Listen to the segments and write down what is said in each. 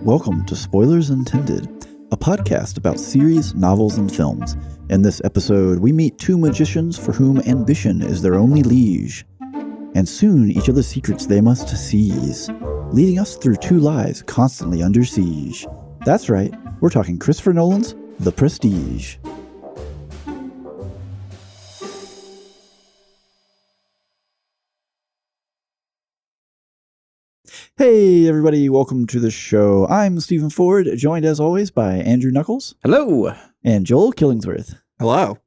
Welcome to Spoilers Intended, a podcast about series, novels, and films. In this episode, we meet two magicians for whom ambition is their only liege. And soon, each other's secrets they must seize, leading us through two lives constantly under siege. That's right, we're talking Christopher Nolan's The Prestige. Hey everybody, welcome to the show. I'm Stephen Ford, joined as always by Andrew Knuckles. Hello. And Joel Killingsworth. Hello.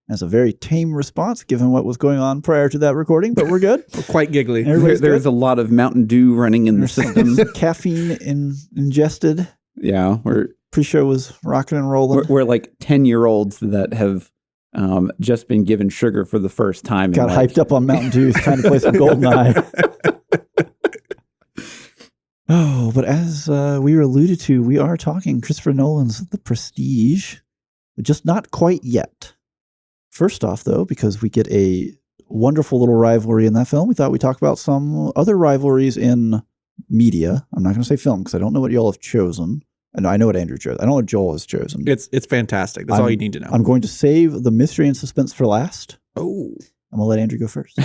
That's a very tame response given what was going on prior to that recording, but we're good. We're quite giggly. There's a lot of Mountain Dew running in the system. Caffeine ingested. Yeah. Pre-show was rocking and rolling. We're like 10-year-olds that have just been given sugar for the first time. Got hyped up on Mountain Dew. It's time to play some GoldenEye. Oh, but as we were alluded to, we are talking Christopher Nolan's The Prestige, but just not quite yet. First off, though, because we get a wonderful little rivalry in that film, we thought we'd talk about some other rivalries in media. I'm not going to say film because I don't know what y'all have chosen. And I know what Andrew chose. I know what Joel has chosen. It's fantastic. That's all you need to know. I'm going to save the mystery and suspense for last. Oh. I'm going to let Andrew go first.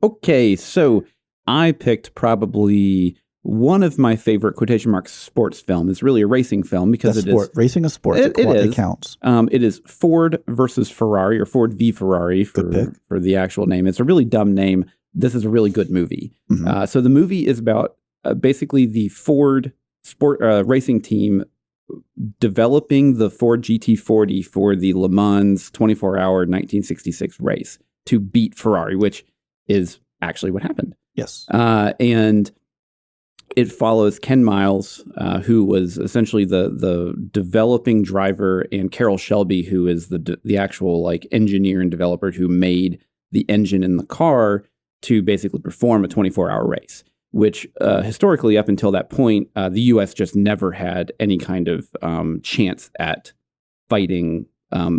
Okay, so I picked probably one of my favorite quotation marks sports film. It's really a racing film because it is racing a sport. It counts. It is Ford versus Ferrari, or Ford v Ferrari for the actual name. It's a really dumb name. This is a really good movie. Mm-hmm. So the movie is about basically the Ford sport racing team developing the Ford GT40 for the Le Mans 24-hour 1966 race to beat Ferrari, which is actually what happened. Yes. And it follows Ken Miles, who was essentially the developing driver, and Carroll Shelby, who is the actual like engineer and developer who made the engine in the car to basically perform a 24-hour race, which historically up until that point, the U.S. just never had any kind of chance at fighting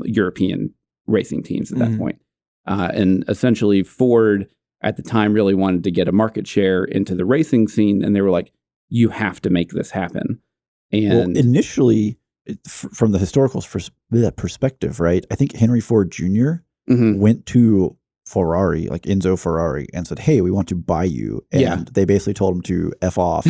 European racing teams at that point. And essentially Ford at the time really wanted to get a market share into the racing scene, and they were like, you have to make this happen. And initially, from the historical perspective, right, I think Henry Ford Jr. went to Ferrari, like Enzo Ferrari, and said, hey, we want to buy you. And they basically told him to F off.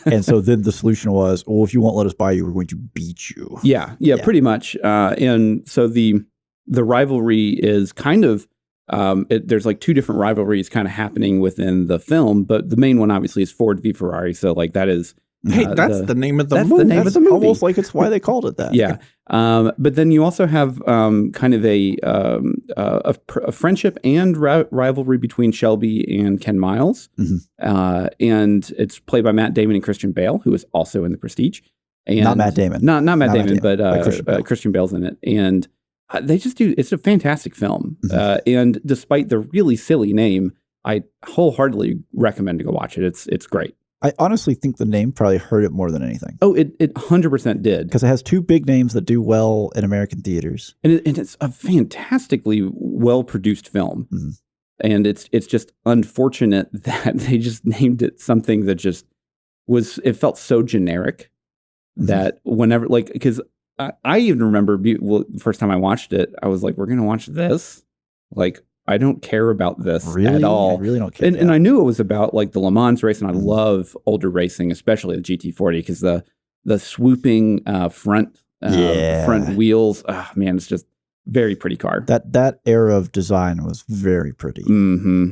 And so then the solution was, well, if you won't let us buy you, we're going to beat you. Yeah, pretty much. And so the rivalry is kind of, there's like two different rivalries kind of happening within the film, but the main one obviously is Ford v Ferrari. So like that is that's the name of the movie. The name of the movie. Almost like it's why they called it that. Yeah. But then you also have kind of a friendship and rivalry between Shelby and Ken Miles, and it's played by Matt Damon and Christian Bale, who is also in The Prestige. And not Matt Damon, not Matt Damon, but Christian Bale's in it, and they just do. It's a fantastic film, and despite the really silly name, I wholeheartedly recommend to go watch it. It's great. I honestly think the name probably hurt it more than anything. Oh, it 100% did. Because it has two big names that do well in American theaters. And it's a fantastically well-produced film. Mm-hmm. And it's just unfortunate that they just named it something that just it felt so generic that whenever, like, because I even remember the first time I watched it, I was like, we're going to watch this? Like, I don't care about this at all. I really don't care. And I knew it was about like the Le Mans race, and I love older racing, especially the GT40, because the swooping front wheels, man, it's just very pretty car. That era of design was very pretty. Mm-hmm.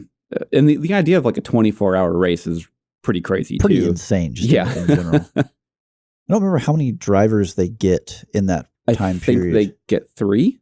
And the idea of like a 24-hour race is pretty crazy, pretty insane. Just in general. I don't remember how many drivers they get in that time period. I think they get 3.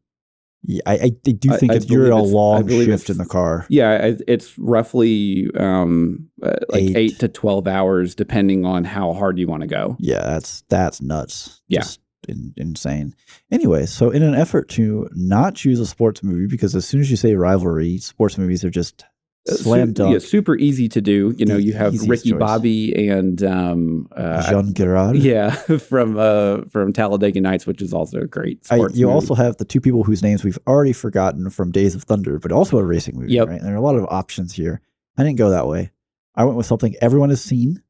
Yeah, I do think you're a long shift in the car. Yeah, it's roughly like 8 to 12 hours, depending on how hard you want to go. Yeah, that's nuts. Yeah. Just insane. Anyway, so in an effort to not choose a sports movie, because as soon as you say rivalry, sports movies are just Slam dunk. Yeah, super easy to do. You know, you have Ricky choice. Bobby and Jean Girard. Yeah, from Talladega Nights, which is also a great sports You movie. also have the two people whose names we've already forgotten from Days of Thunder, but also a racing movie, right? And there are a lot of options here. I didn't go that way. I went with something everyone has seen.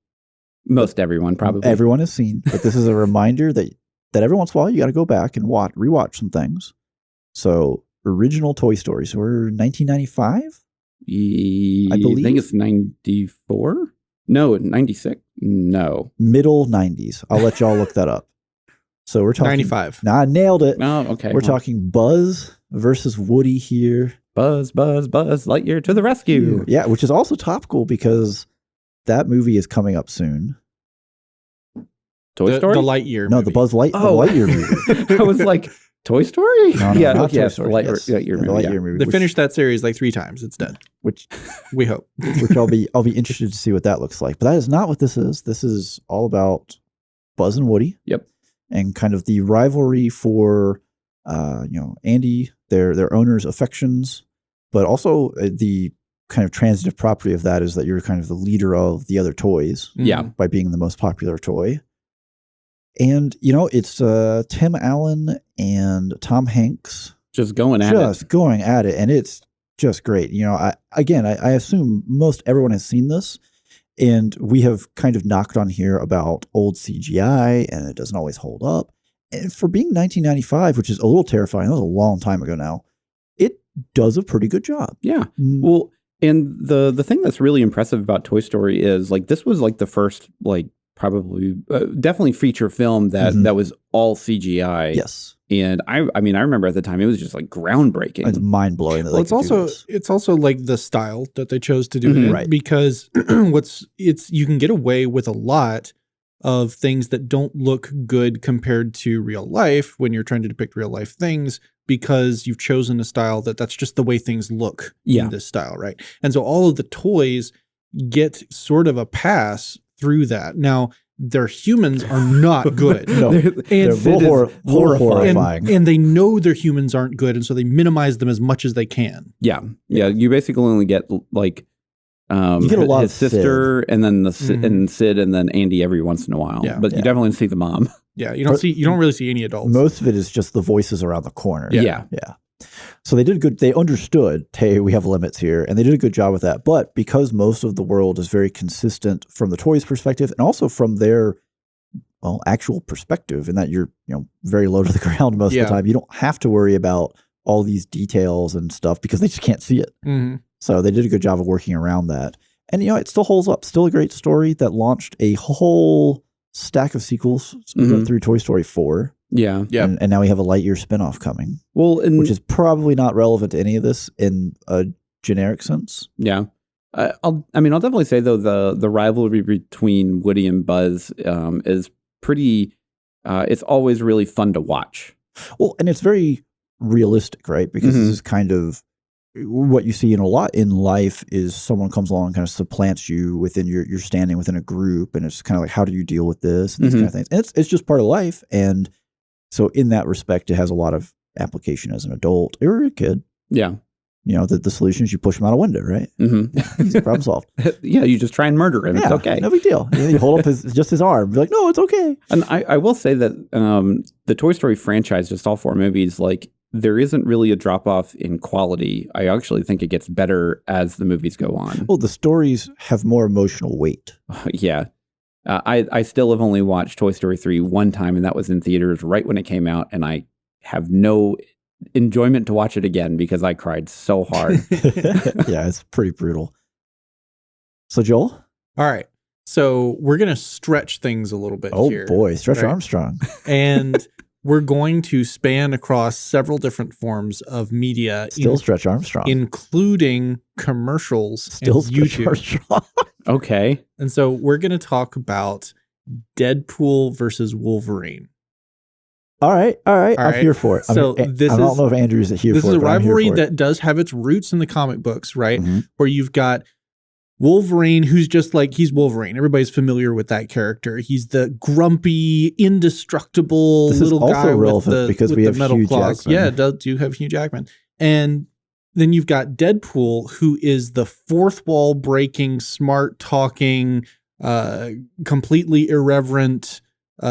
Most everyone, probably. Everyone has seen, but this is a reminder that every once in a while you got to go back and rewatch some things. So, original Toy Story. So, we're 1995? I believe. I think it's 94? No, 96? No. Middle 90s. I'll let y'all look that up. So we're talking 95. Nah, I nailed it. Oh, okay. We're talking Buzz versus Woody here. Buzz, Lightyear to the rescue. Yeah, which is also topical because that movie is coming up soon. Toy Story? The Lightyear No, movie. the Lightyear movie. I was like, Toy Story? No, yeah, not Toy yes, Story. Lightyear movie. movie. They finished that series like 3 times. It's dead. Which we hope. Which I'll be interested to see what that looks like. But that is not what this is. This is all about Buzz and Woody. Yep. And kind of the rivalry for Andy, their owner's affections, but also the kind of transitive property of that is that you're kind of the leader of the other toys. Yeah. By being the most popular toy. And, it's Tim Allen and Tom Hanks. Just going at it. And it's just great. I assume most everyone has seen this. And we have kind of knocked on here about old CGI, and it doesn't always hold up. And for being 1995, which is a little terrifying, that was a long time ago now, it does a pretty good job. Yeah. Well, and the thing that's really impressive about Toy Story is like this was like the first probably definitely feature film that was all CGI. Yes. And I remember at the time it was just like groundbreaking. It's mind blowing. Well, it's also like the style that they chose to do it in, right? Because you can get away with a lot of things that don't look good compared to real life when you're trying to depict real life things because you've chosen a style that's just the way things look in this style, right? And so all of the toys get sort of a pass through that. Now, their humans are not good. No, they're horrifying. And they know their humans aren't good, and so they minimize them as much as they can. Yeah. You basically only get like you get a lot his of sister, and then and Sid, and then Andy every once in a while. Yeah. But you definitely see the mom. Yeah, you don't really see any adults. Most of it is just the voices around the corner. Yeah. So they did good. They understood, hey, we have limits here, and they did a good job with that. But because most of the world is very consistent from the toys' perspective, and also from their actual perspective, in that you're very low to the ground most of the time, you don't have to worry about all these details and stuff because they just can't see it. Mm-hmm. So they did a good job of working around that, and it still holds up. Still a great story that launched a whole stack of sequels through Toy Story 4. Yeah. And now we have a Lightyear spinoff coming. Well, which is probably not relevant to any of this in a generic sense. Yeah. I'll definitely say though the rivalry between Woody and Buzz is pretty. It's always really fun to watch. Well, and it's very realistic, right? Because this is kind of what you see in a lot in life is someone comes along and kind of supplants you within you're standing within a group, and it's kind of like, how do you deal with this and these kind of things? And it's just part of life, and so in that respect, it has a lot of application as an adult or a kid. Yeah. The solution is you push him out a window, right? Mm-hmm. Easy, problem solved. Yeah, you just try and murder him. It's okay. No big deal. You hold up his arm. Be like, no, it's okay. And I will say that the Toy Story franchise, just all 4 movies, like there isn't really a drop off in quality. I actually think it gets better as the movies go on. Well, the stories have more emotional weight. Yeah. I still have only watched Toy Story 3 one time, and that was in theaters right when it came out, and I have no enjoyment to watch it again because I cried so hard. Yeah, it's pretty brutal. So, Joel? All right. So we're going to stretch things a little bit here. Oh, boy. Stretch Armstrong. And we're going to span across several different forms of media. Still Stretch Armstrong. Including commercials Still and Stretch YouTube. Armstrong. Okay. And so we're going to talk about Deadpool versus Wolverine. All right. I'm here for it. I don't know if Andrew's here for it. This is a rivalry that does have its roots in the comic books, right? Mm-hmm. Where you've got Wolverine, who's just like, he's Wolverine. Everybody's familiar with that character. He's the grumpy, indestructible little guy with the because we have metal Hugh claws. Jackman. Yeah, do have Hugh Jackman. And then you've got Deadpool, who is the fourth wall breaking, smart talking, completely irreverent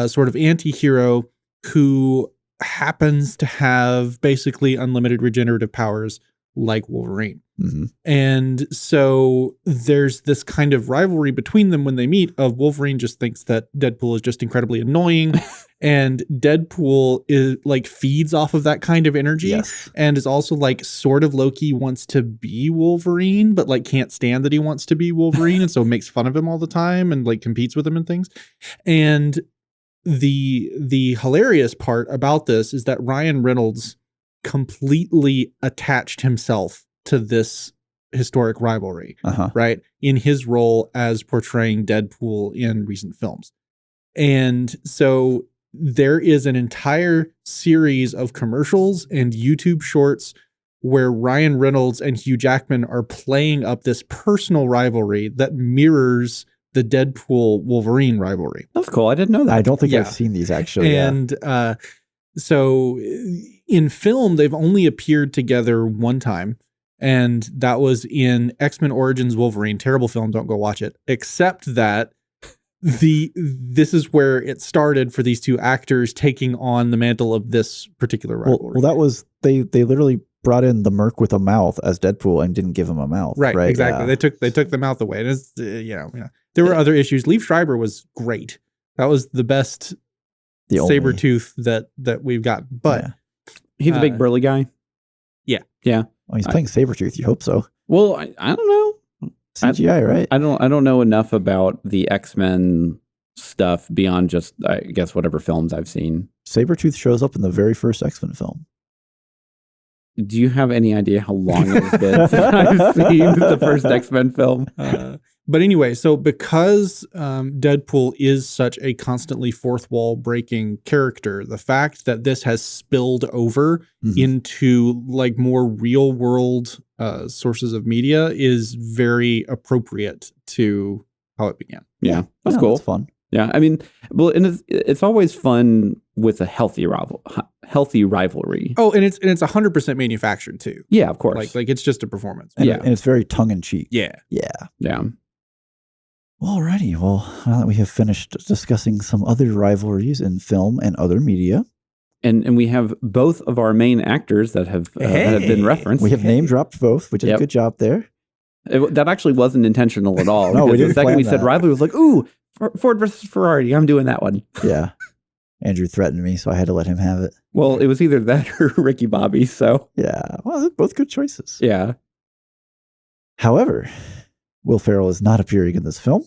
sort of anti-hero who happens to have basically unlimited regenerative powers like Wolverine. Mm-hmm. And so there's this kind of rivalry between them when they meet of Wolverine just thinks that Deadpool is just incredibly annoying and Deadpool is like feeds off of that kind of energy. Yes. And is also like sort of low-key wants to be Wolverine, but like can't stand that he wants to be Wolverine. And so makes fun of him all the time and like competes with him and things. And the hilarious part about this is that Ryan Reynolds completely attached himself to this historic rivalry, right? In his role as portraying Deadpool in recent films. And so there is an entire series of commercials and YouTube shorts where Ryan Reynolds and Hugh Jackman are playing up this personal rivalry that mirrors the Deadpool Wolverine rivalry. That's cool. I didn't know that. I don't think I've seen these actually. And so in film, they've only appeared together one time. And that was in X-Men Origins Wolverine. Terrible film. Don't go watch it. Except that this is where it started for these two actors taking on the mantle of this particular rivalry. Well, that was they literally brought in the Merc with a mouth as Deadpool and didn't give him a mouth. Right. Exactly. Yeah. They took the mouth away. And it's, there were other issues. Liev Schreiber was great. That was the best Sabretooth that we've got. But he's a big burly guy. Yeah. Yeah. Well, he's playing Sabretooth. You hope so. Well, I don't know. CGI, right? I don't know enough about the X-Men stuff beyond just, I guess, whatever films I've seen. Sabretooth shows up in the very first X-Men film. Do you have any idea how long it's been since I've seen the first X-Men film? But anyway, so because Deadpool is such a constantly fourth wall breaking character, the fact that this has spilled over into like more real world sources of media is very appropriate to how it began. Yeah, that's cool. That's fun. Yeah, I mean, well, and it's always fun with a healthy rivalry. Oh, and it's 100% manufactured too. Yeah, of course. Like it's just a performance. And it's very tongue in cheek. Yeah. Alrighty, well, now that we have finished discussing some other rivalries in film and other media. And we have both of our main actors that have been referenced. We have name dropped both, which is a good job there. That actually wasn't intentional at all. No, we didn't. The second we said rivalry, was like, ooh, Ford versus Ferrari. I'm doing that one. Yeah. Andrew threatened me, so I had to let him have it. Well, it was either that or Ricky Bobby, so. Yeah. Well, they're both good choices. Yeah. However, Will Ferrell is not appearing in this film.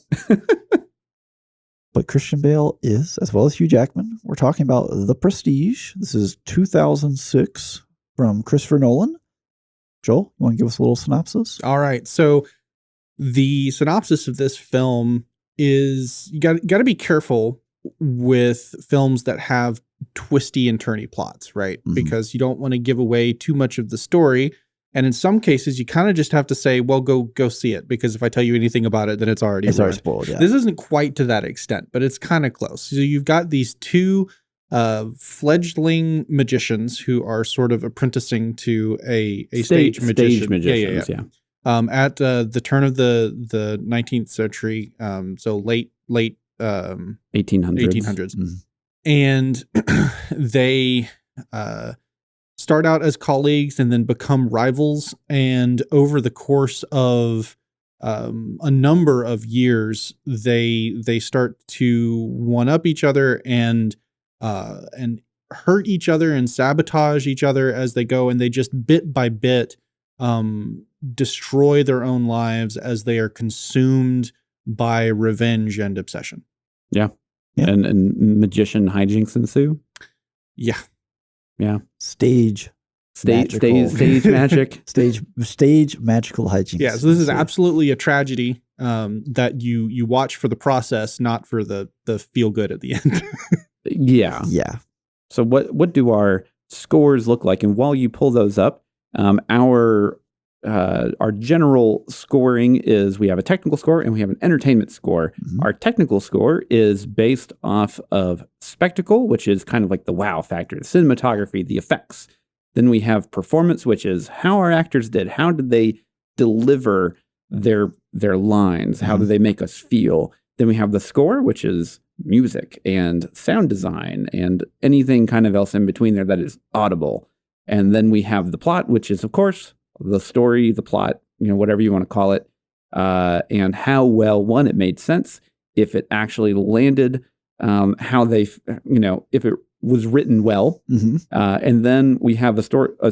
But Christian Bale is, as well as Hugh Jackman. We're talking about The Prestige. This is 2006 from Christopher Nolan. Joel, you want to give us a little synopsis? All right. So the synopsis of this film is you got to be careful with films that have twisty and turny plots, right? Because you don't want to give away too much of the story. And in some cases, you kind of just have to say, well, go see it. Because if I tell you anything about it, then it's already spoiled. Yeah. This isn't quite to that extent, but it's kind of close. So you've got these two fledgling magicians who are sort of apprenticing to a stage magician. Magicians, yeah. At the turn of the 19th century, so late 1800s. And they start out as colleagues and then become rivals. And over the course of a number of years, they start to one up each other and hurt each other and sabotage each other as they go. And they just bit by bit destroy their own lives as they are consumed by revenge and obsession. Yeah. And magician hijinks ensue. Yeah. Stage magic. Stage magical hijinks. Yeah. So this is absolutely a tragedy that you watch for the process, not for the feel good at the end. Yeah. So what do our scores look like? And while you pull those up, our general scoring is we have a technical score and we have an entertainment score. Our technical score is based off of spectacle, which is kind of like the wow factor, the cinematography, the effects. Then we have performance, which is how our actors did. How did they deliver their lines? How do they make us feel? Then we have the score, which is music and sound design and anything kind of else in between there that is audible. And then we have the plot, which is, of course, the story, the plot, whatever you want to call it, and how well, one, it made sense, if it actually landed, how they, if it was written well. And then we have a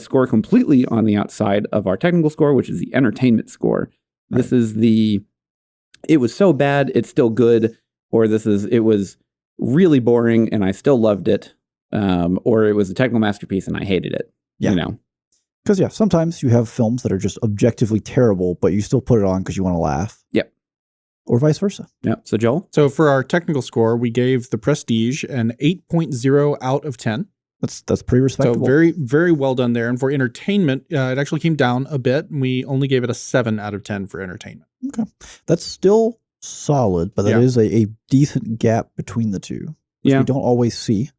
score completely on the outside of our technical score, which is the entertainment score. Right. This is it was so bad, it's still good, or it was really boring and I still loved it, or it was a technical masterpiece and I hated it. Because sometimes you have films that are just objectively terrible, but you still put it on because you want to laugh. Yep. Or vice versa. Yep. So Joel? So for our technical score, we gave The Prestige an 8.0 out of 10. That's pretty respectable. So very, very well done there. And for entertainment, it actually came down a bit. We only gave it a 7 out of 10 for entertainment. Okay. That's still solid, but that is a decent gap between the two. Which we don't always see.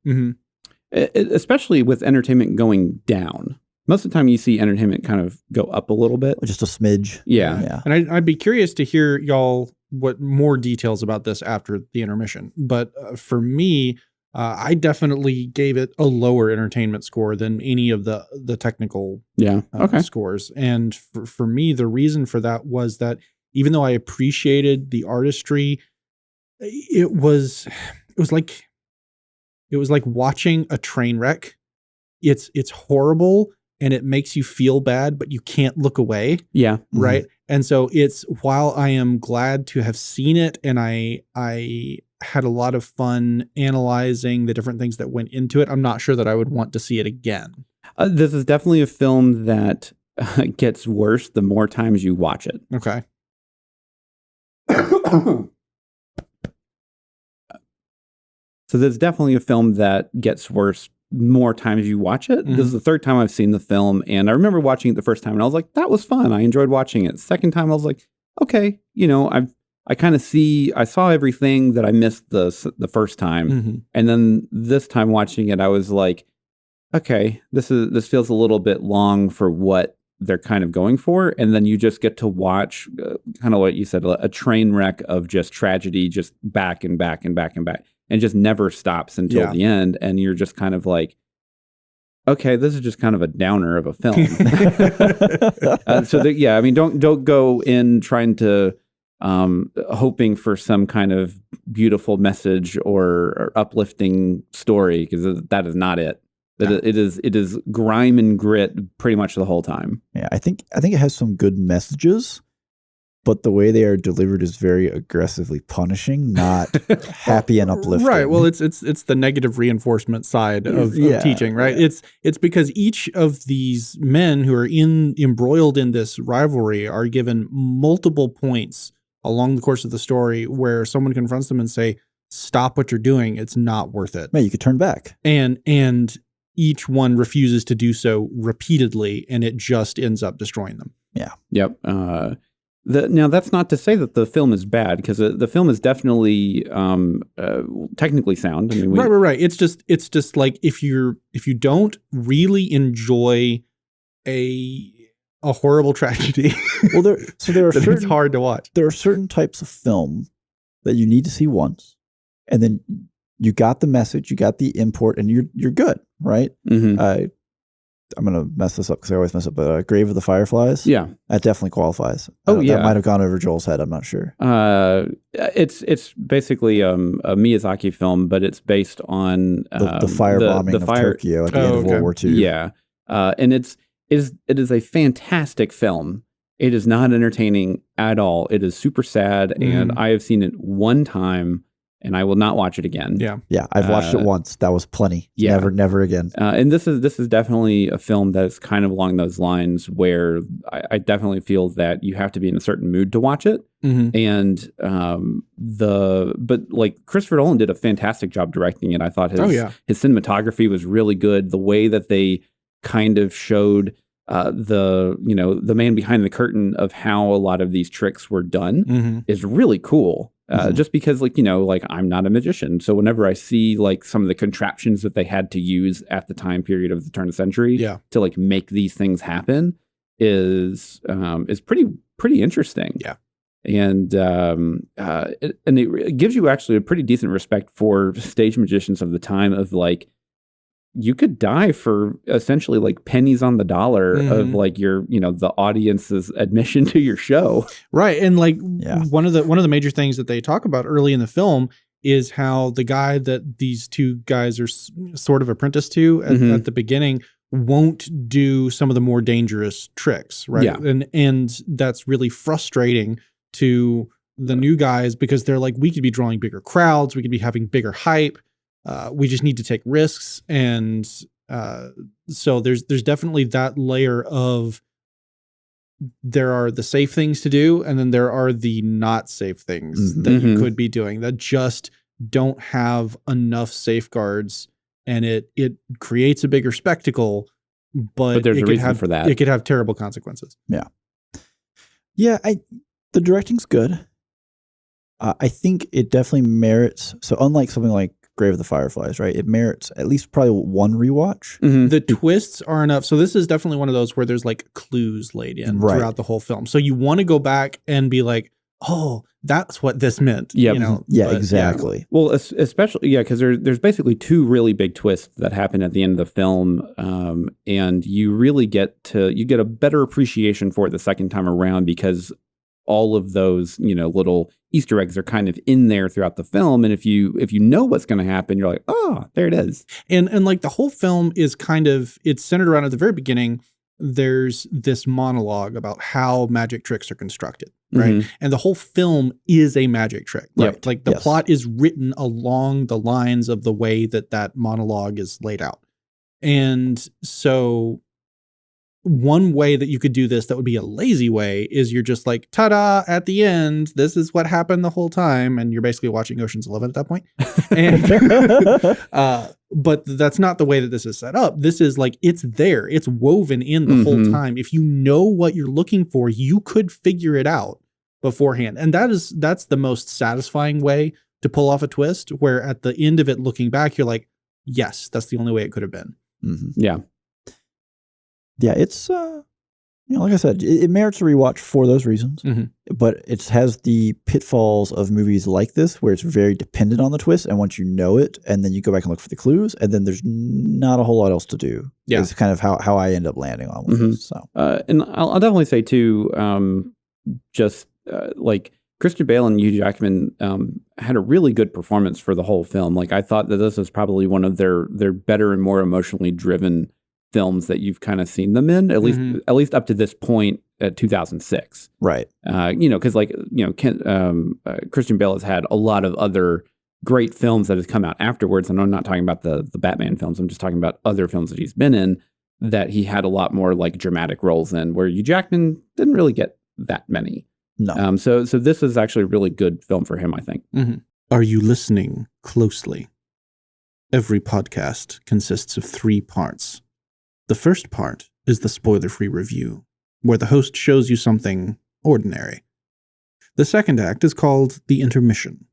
Especially with entertainment going down. Most of the time you see entertainment kind of go up a little bit. Just a smidge. Yeah. And I'd be curious to hear y'all what more details about this after the intermission. But for me, I definitely gave it a lower entertainment score than any of the technical scores. And for me, the reason for that was that even though I appreciated the artistry, it was like watching a train wreck. It's horrible and it makes you feel bad, but you can't look away. Yeah. Right. And so while I am glad to have seen it and I had a lot of fun analyzing the different things that went into it, I'm not sure that I would want to see it again. This is definitely a film that gets worse the more times you watch it. Okay. So there's definitely a film that gets worse more times you watch it. This is the third time I've seen the film, and I remember watching it the first time, and I was like, that was fun. I enjoyed watching it. Second time, I was like, okay, I kind of I saw everything that I missed the first time, and then this time watching it, I was like, okay, this feels a little bit long for what they're kind of going for, and then you just get to watch kind of what you said, a train wreck of just tragedy, just back and back and back and back. And just never stops until the end. And you're just kind of like, okay, this is just kind of a downer of a film. Don't go in trying to, hoping for some kind of beautiful message or uplifting story, because that is not it. It is grime and grit pretty much the whole time. Yeah, I think it has some good messages, but the way they are delivered is very aggressively punishing, not happy and uplifting. Right. Well, it's the negative reinforcement side of teaching, right? Yeah. It's because each of these men who are embroiled in this rivalry are given multiple points along the course of the story where someone confronts them and say, "Stop what you're doing. It's not worth it." Yeah, you could turn back. And each one refuses to do so repeatedly, and it just ends up destroying them. Yeah. Yep. Now, that's not to say that the film is bad, because the film is definitely technically sound. I mean, right. It's just like if you don't really enjoy a horrible tragedy, well, there are certain, it's hard to watch. There are certain types of film that you need to see once, and then you got the message, you got the import, and you're good, right? I'm going to mess this up because I always mess up, but Grave of the Fireflies? Yeah. That definitely qualifies. Oh, yeah. That might have gone over Joel's head. I'm not sure. It's basically a Miyazaki film, but it's based on the firebombing of Tokyo at the end of World War II. Yeah. And it is a fantastic film. It is not entertaining at all. It is super sad, and I have seen it one time, and I will not watch it again. Yeah. I've watched it once. That was plenty. Yeah. Never again. And this is definitely a film that's kind of along those lines where I definitely feel that you have to be in a certain mood to watch it. And but like Christopher Nolan did a fantastic job directing it. I thought his cinematography was really good. The way that they kind of showed the man behind the curtain of how a lot of these tricks were done is really cool. Just because, like, like, I'm not a magician. So whenever I see, like, some of the contraptions that they had to use at the time period of the turn of the century to, like, make these things happen is pretty interesting. Yeah. And it gives you actually a pretty decent respect for stage magicians of the time of, like, you could die for essentially like pennies on the dollar of like your, the audience's admission to your show. Right. And like one of the major things that they talk about early in the film is how the guy that these two guys are sort of apprenticed to at the beginning won't do some of the more dangerous tricks. Right. Yeah. And that's really frustrating to the new guys because they're like, we could be drawing bigger crowds. We could be having bigger hype. We just need to take risks. And so there's definitely that layer of there are the safe things to do. And then there are the not safe things that you could be doing that just don't have enough safeguards. And it creates a bigger spectacle, but there's a reason for that. It could have terrible consequences. Yeah. Yeah. The directing's good. I think it definitely merits. So unlike something like Grave of the Fireflies, right? It merits at least probably one rewatch. The twists are enough. So this is definitely one of those where there's like clues laid in throughout the whole film. So you want to go back and be like, oh, that's what this meant. Yeah. Exactly. Yeah. Well, especially, because there's basically two really big twists that happen at the end of the film. And you really get a better appreciation for it the second time around because all of those, little Easter eggs are kind of in there throughout the film. And if you know what's going to happen, you're like, oh, there it is. And like the whole film is it's centered around at the very beginning. There's this monologue about how magic tricks are constructed, right? And the whole film is a magic trick, right? Yep. Like the plot is written along the lines of the way that monologue is laid out. And so one way that you could do this that would be a lazy way is you're just like, ta-da, at the end, this is what happened the whole time. And you're basically watching Ocean's 11 at that point. And, but that's not the way that this is set up. This is like, it's there. It's woven in the whole time. If you know what you're looking for, you could figure it out beforehand. And that's the most satisfying way to pull off a twist, where at the end of it, looking back, you're like, yes, that's the only way it could have been. Yeah. Yeah, it's like I said, it merits a rewatch for those reasons. But it has the pitfalls of movies like this, where it's very dependent on the twist, and once you know it, and then you go back and look for the clues, and then there's not a whole lot else to do. Yeah, it's kind of how I end up landing on with this. So, and I'll definitely say too, like Christian Bale and Hugh Jackman had a really good performance for the whole film. Like I thought that this was probably one of their better and more emotionally driven films that you've kind of seen them in, at least up to this point at 2006. Right. Because Christian Bale has had a lot of other great films that have come out afterwards. And I'm not talking about the Batman films. I'm just talking about other films that he's been in that he had a lot more like dramatic roles in, where Hugh Jackman didn't really get that many. No. So this is actually a really good film for him, I think. Are you listening closely? Every podcast consists of 3 parts. The first part is the spoiler-free review, where the host shows you something ordinary. The second act is called the Intermission,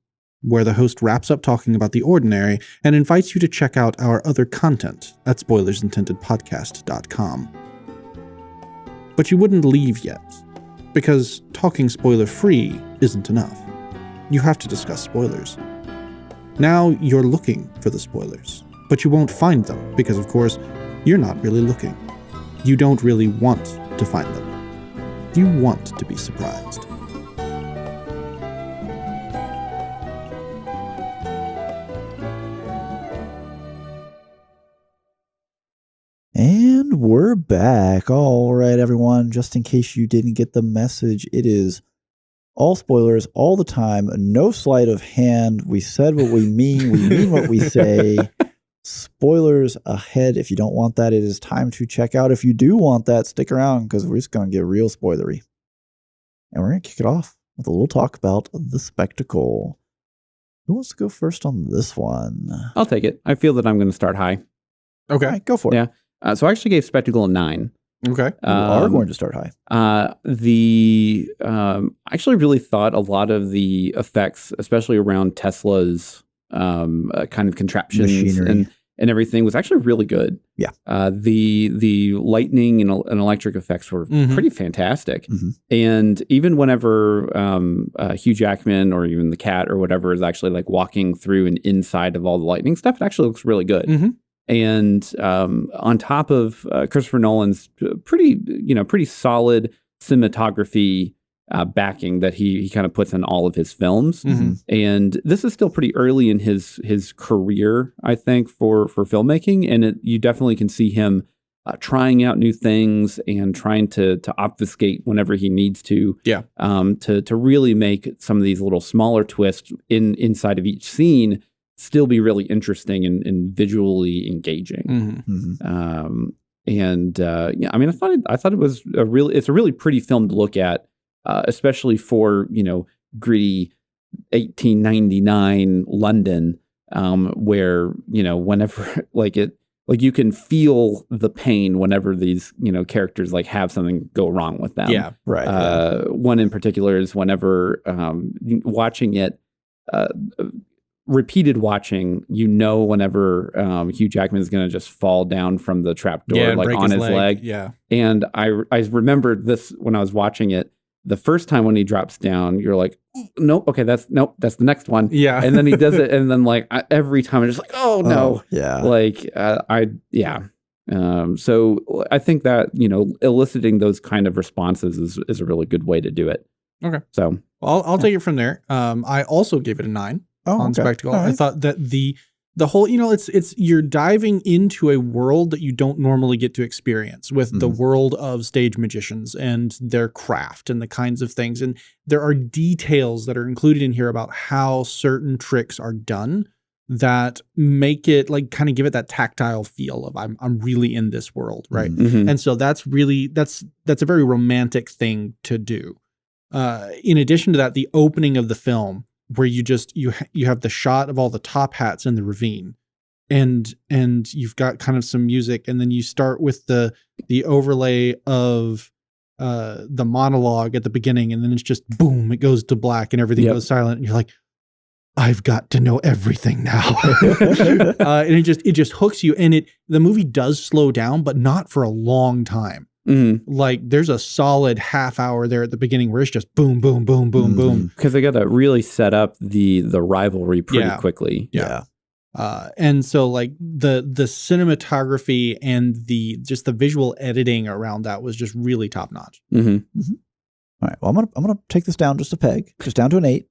where the host wraps up talking about the ordinary and invites you to check out our other content at spoilersintendedpodcast.com. But you wouldn't leave yet, because talking spoiler-free isn't enough. You have to discuss spoilers. Now you're looking for the spoilers, but you won't find them because, of course, you're not really looking. You don't really want to find them. You want to be surprised. And we're back. All right, everyone. Just in case you didn't get the message, it is all spoilers all the time. No sleight of hand. We said what we mean. We mean what we say. Spoilers ahead. If you don't want that, it is time to check out. If you do want that, stick around because we're just going to get real spoilery. And we're going to kick it off with a little talk about The Spectacle. Who wants to go first on this one? I'll take it. I feel that I'm going to start high. Okay. All right, go for it. Yeah. So I actually gave Spectacle a 9. Okay. We are going to start high. I actually really thought a lot of the effects, especially around Tesla's kind of contraptions Machinery. and everything, was actually really good. Yeah. The lightning and electric effects were pretty fantastic. Mhm. And even whenever Hugh Jackman or even the cat or whatever is actually like walking through and inside of all the lightning stuff, it actually looks really good. Mhm. And on top of Christopher Nolan's pretty solid cinematography backing that he kind of puts in all of his films, and this is still pretty early in his career, I think, for filmmaking, and you definitely can see him trying out new things and trying to obfuscate whenever he needs to, to really make some of these little smaller twists inside of each scene still be really interesting and visually engaging. I mean, I thought it was it's a really pretty film to look at, especially for gritty 1899 London, where whenever you can feel the pain whenever these characters like have something go wrong with them. Yeah, right. One in particular is whenever watching it. Repeated watching, whenever Hugh Jackman is going to just fall down from the trapdoor, like on his leg. Yeah. And I remembered this when I was watching it. The first time when he drops down, you're like, nope, okay, that's the next one. Yeah. And then he does it. And then every time I'm just like, oh no. Yeah. So I think that, eliciting those kind of responses is a really good way to do it. Okay. So I'll take it from there. I also gave it a 9. On okay. Spectacle. Right. I thought that the whole, it's you're diving into a world that you don't normally get to experience with the world of stage magicians and their craft and the kinds of things. And there are details that are included in here about how certain tricks are done that make it kind of give it that tactile feel of I'm really in this world, right? And so that's a very romantic thing to do. In addition to that, the opening of the film, where you have the shot of all the top hats in the ravine, and you've got kind of some music, and then you start with the overlay of the monologue at the beginning, and then it's just boom, it goes to black and everything goes silent, and you're like, I've got to know everything now. And it just hooks you, and the movie does slow down, but not for a long time. Like there's a solid half hour there at the beginning where it's just boom, boom, boom, boom, boom. Because they got to really set up the rivalry pretty quickly. Yeah. And so like the cinematography and the visual editing around that was just really top notch. All right. Well, I'm gonna take this down just a peg, just down to an 8.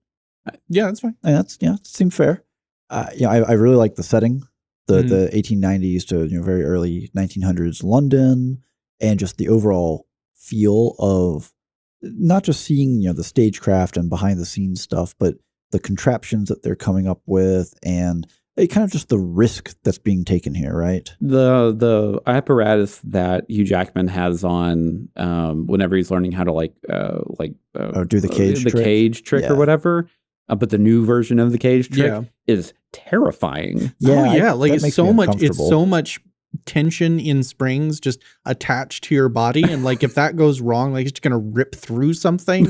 Yeah, that's fine. And it seemed fair. I really like the setting, the 1890s to very early 1900s London. And just the overall feel of not just seeing, the stagecraft and behind the scenes stuff, but the contraptions that they're coming up with and kind of just the risk that's being taken here, right? The apparatus that Hugh Jackman has on whenever he's learning how to do the cage trick or whatever. But the new version of the cage trick is terrifying. Yeah, it's so much tension in springs just attached to your body, and if that goes wrong, it's just gonna rip through something.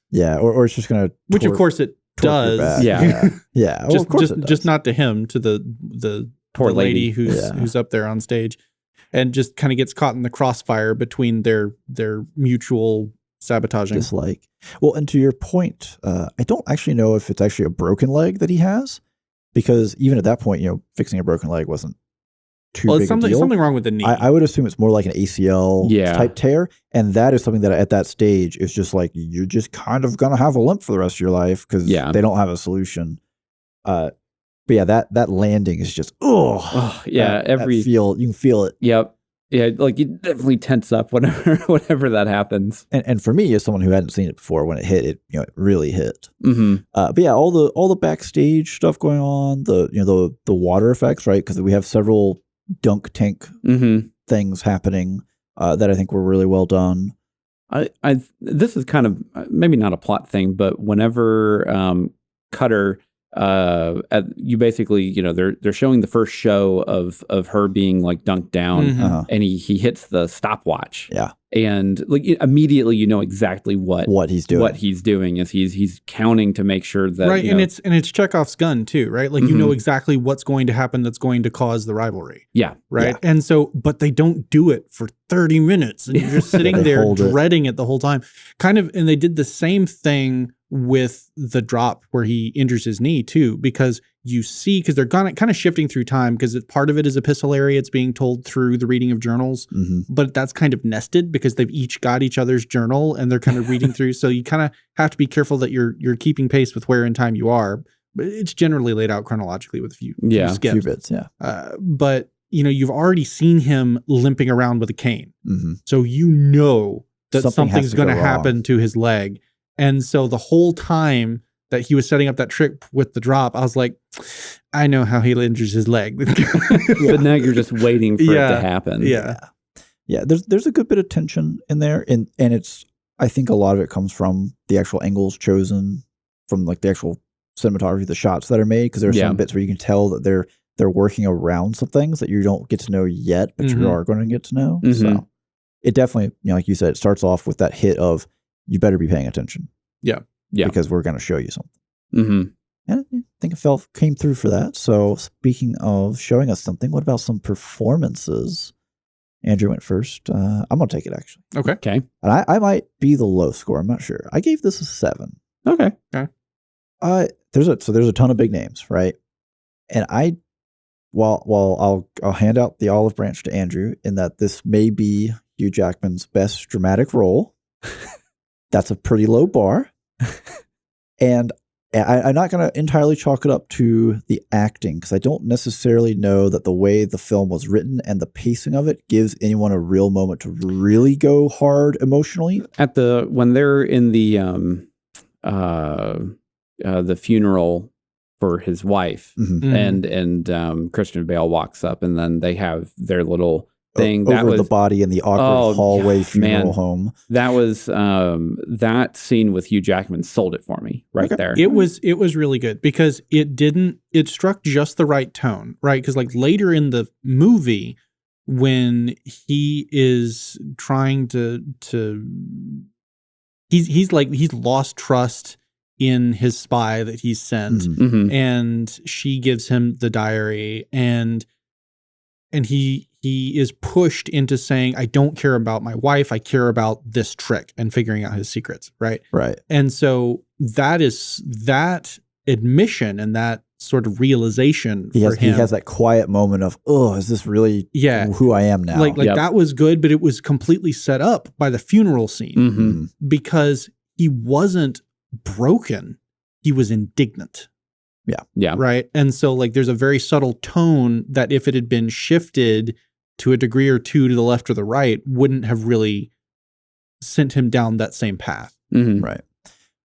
Yeah, or it's just gonna which of course it does. Yeah. Well, just not to him, to the poor lady who's up there on stage, and just kind of gets caught in the crossfire between their mutual sabotaging. Dislike. Well, and to your point, I don't actually know if it's actually a broken leg that he has, because even at that point, fixing a broken leg wasn't too big a deal. Something wrong with the knee. I would assume it's more like an ACL type tear, and that is something that at that stage is just like you're just kind of gonna have a limp for the rest of your life because they don't have a solution. But yeah, that landing is just you can feel it. Yep. Yeah, you definitely tense up whenever that happens. And for me, as someone who hadn't seen it before, when it hit, it really hit. But yeah, all the backstage stuff going on, the water effects, right? Because we have several dunk tank things happening that I think were really well done. This is kind of maybe not a plot thing, but whenever Cutter you basically, you know, they're showing the first show of her being like dunked down, Mhm. and he hits the stopwatch. Yeah. And like immediately, you know exactly what he's doing. What he's doing is he's counting to make sure that right, you and know, it's Chekhov's gun too, right? Like you know exactly what's going to happen that's going to cause the rivalry, yeah, right? And so, but they don't do it for 30 minutes, and you're just sitting They there hold it. dreading it the whole time. Kind of, and they did the same thing with the drop where he injures his knee too, because you see, because they're kind of shifting through time, because part of it is epistolary, it's being told through the reading of journals, but that's kind of nested because they've each got each other's journal and they're kind of reading through. So you kind of have to be careful that you're keeping pace with where in time you are. But it's generally laid out chronologically with a few skips. Few bits, yeah. But you know, you've already seen him limping around with a cane, so you know that something's going to happen to his leg. And so the whole time that he was setting up that trick with the drop, I was like, I know how he injures his leg. But now you're just waiting for it to happen. Yeah. There's a good bit of tension in there, and it's, I think a lot of it comes from the actual angles chosen, from like the actual cinematography, the shots that are made, because there are some bits where you can tell that they're working around some things that you don't get to know yet, but you are going to get to know. So it definitely, you know, like you said, it starts off with that hit of, you better be paying attention. Yeah. Because we're going to show you something. And I think it came through for that. So speaking of showing us something, what about some performances? Andrew went first. I'm going to take it, actually. Okay. And I might be the low score. I'm not sure. I gave this a 7. Okay. There's a ton of big names, right? And while I'll hand out the olive branch to Andrew in that this may be Hugh Jackman's best dramatic role. That's a pretty low bar. And I'm not going to entirely chalk it up to the acting, because I don't necessarily know that the way the film was written and the pacing of it gives anyone a real moment to really go hard emotionally. When they're in the funeral for his wife, and Christian Bale walks up, and then they have their little thing over the body in the awkward hallway funeral home. That was that scene with Hugh Jackman sold it for me there. It was really good because it struck just the right tone, right? Because like later in the movie, when he is trying he's lost trust in his spy that he's sent, and she gives him the diary, and he is pushed into saying, I don't care about my wife, I care about this trick, and figuring out his secrets, right? Right. And so that admission and that sort of realization for him. He has that quiet moment of, oh, is this really who I am now? Like that was good, but it was completely set up by the funeral scene because he wasn't broken, he was indignant. Yeah. Right. And so like there's a very subtle tone that if it had been shifted to a degree or two to the left or the right, wouldn't have really sent him down that same path. Right.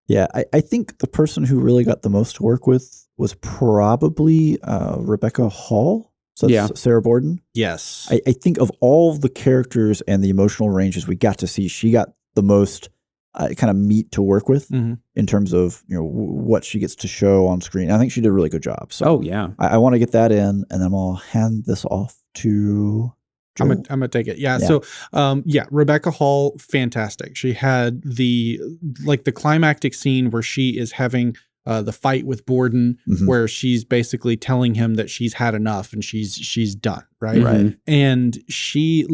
Yeah. I think the person who really got the most to work with was probably Rebecca Hall. So that's Sarah Borden. Yes. I think of all the characters and the emotional ranges we got to see, she got the most kind of meat to work with in terms of, you know, what she gets to show on screen. I think she did a really good job. So I want to get that in, and then I'll hand this off to Joel. I'm gonna take it. Yeah. So Rebecca Hall, fantastic. She had the climactic scene where she is having the fight with Borden, where she's basically telling him that she's had enough and she's done. Right. And she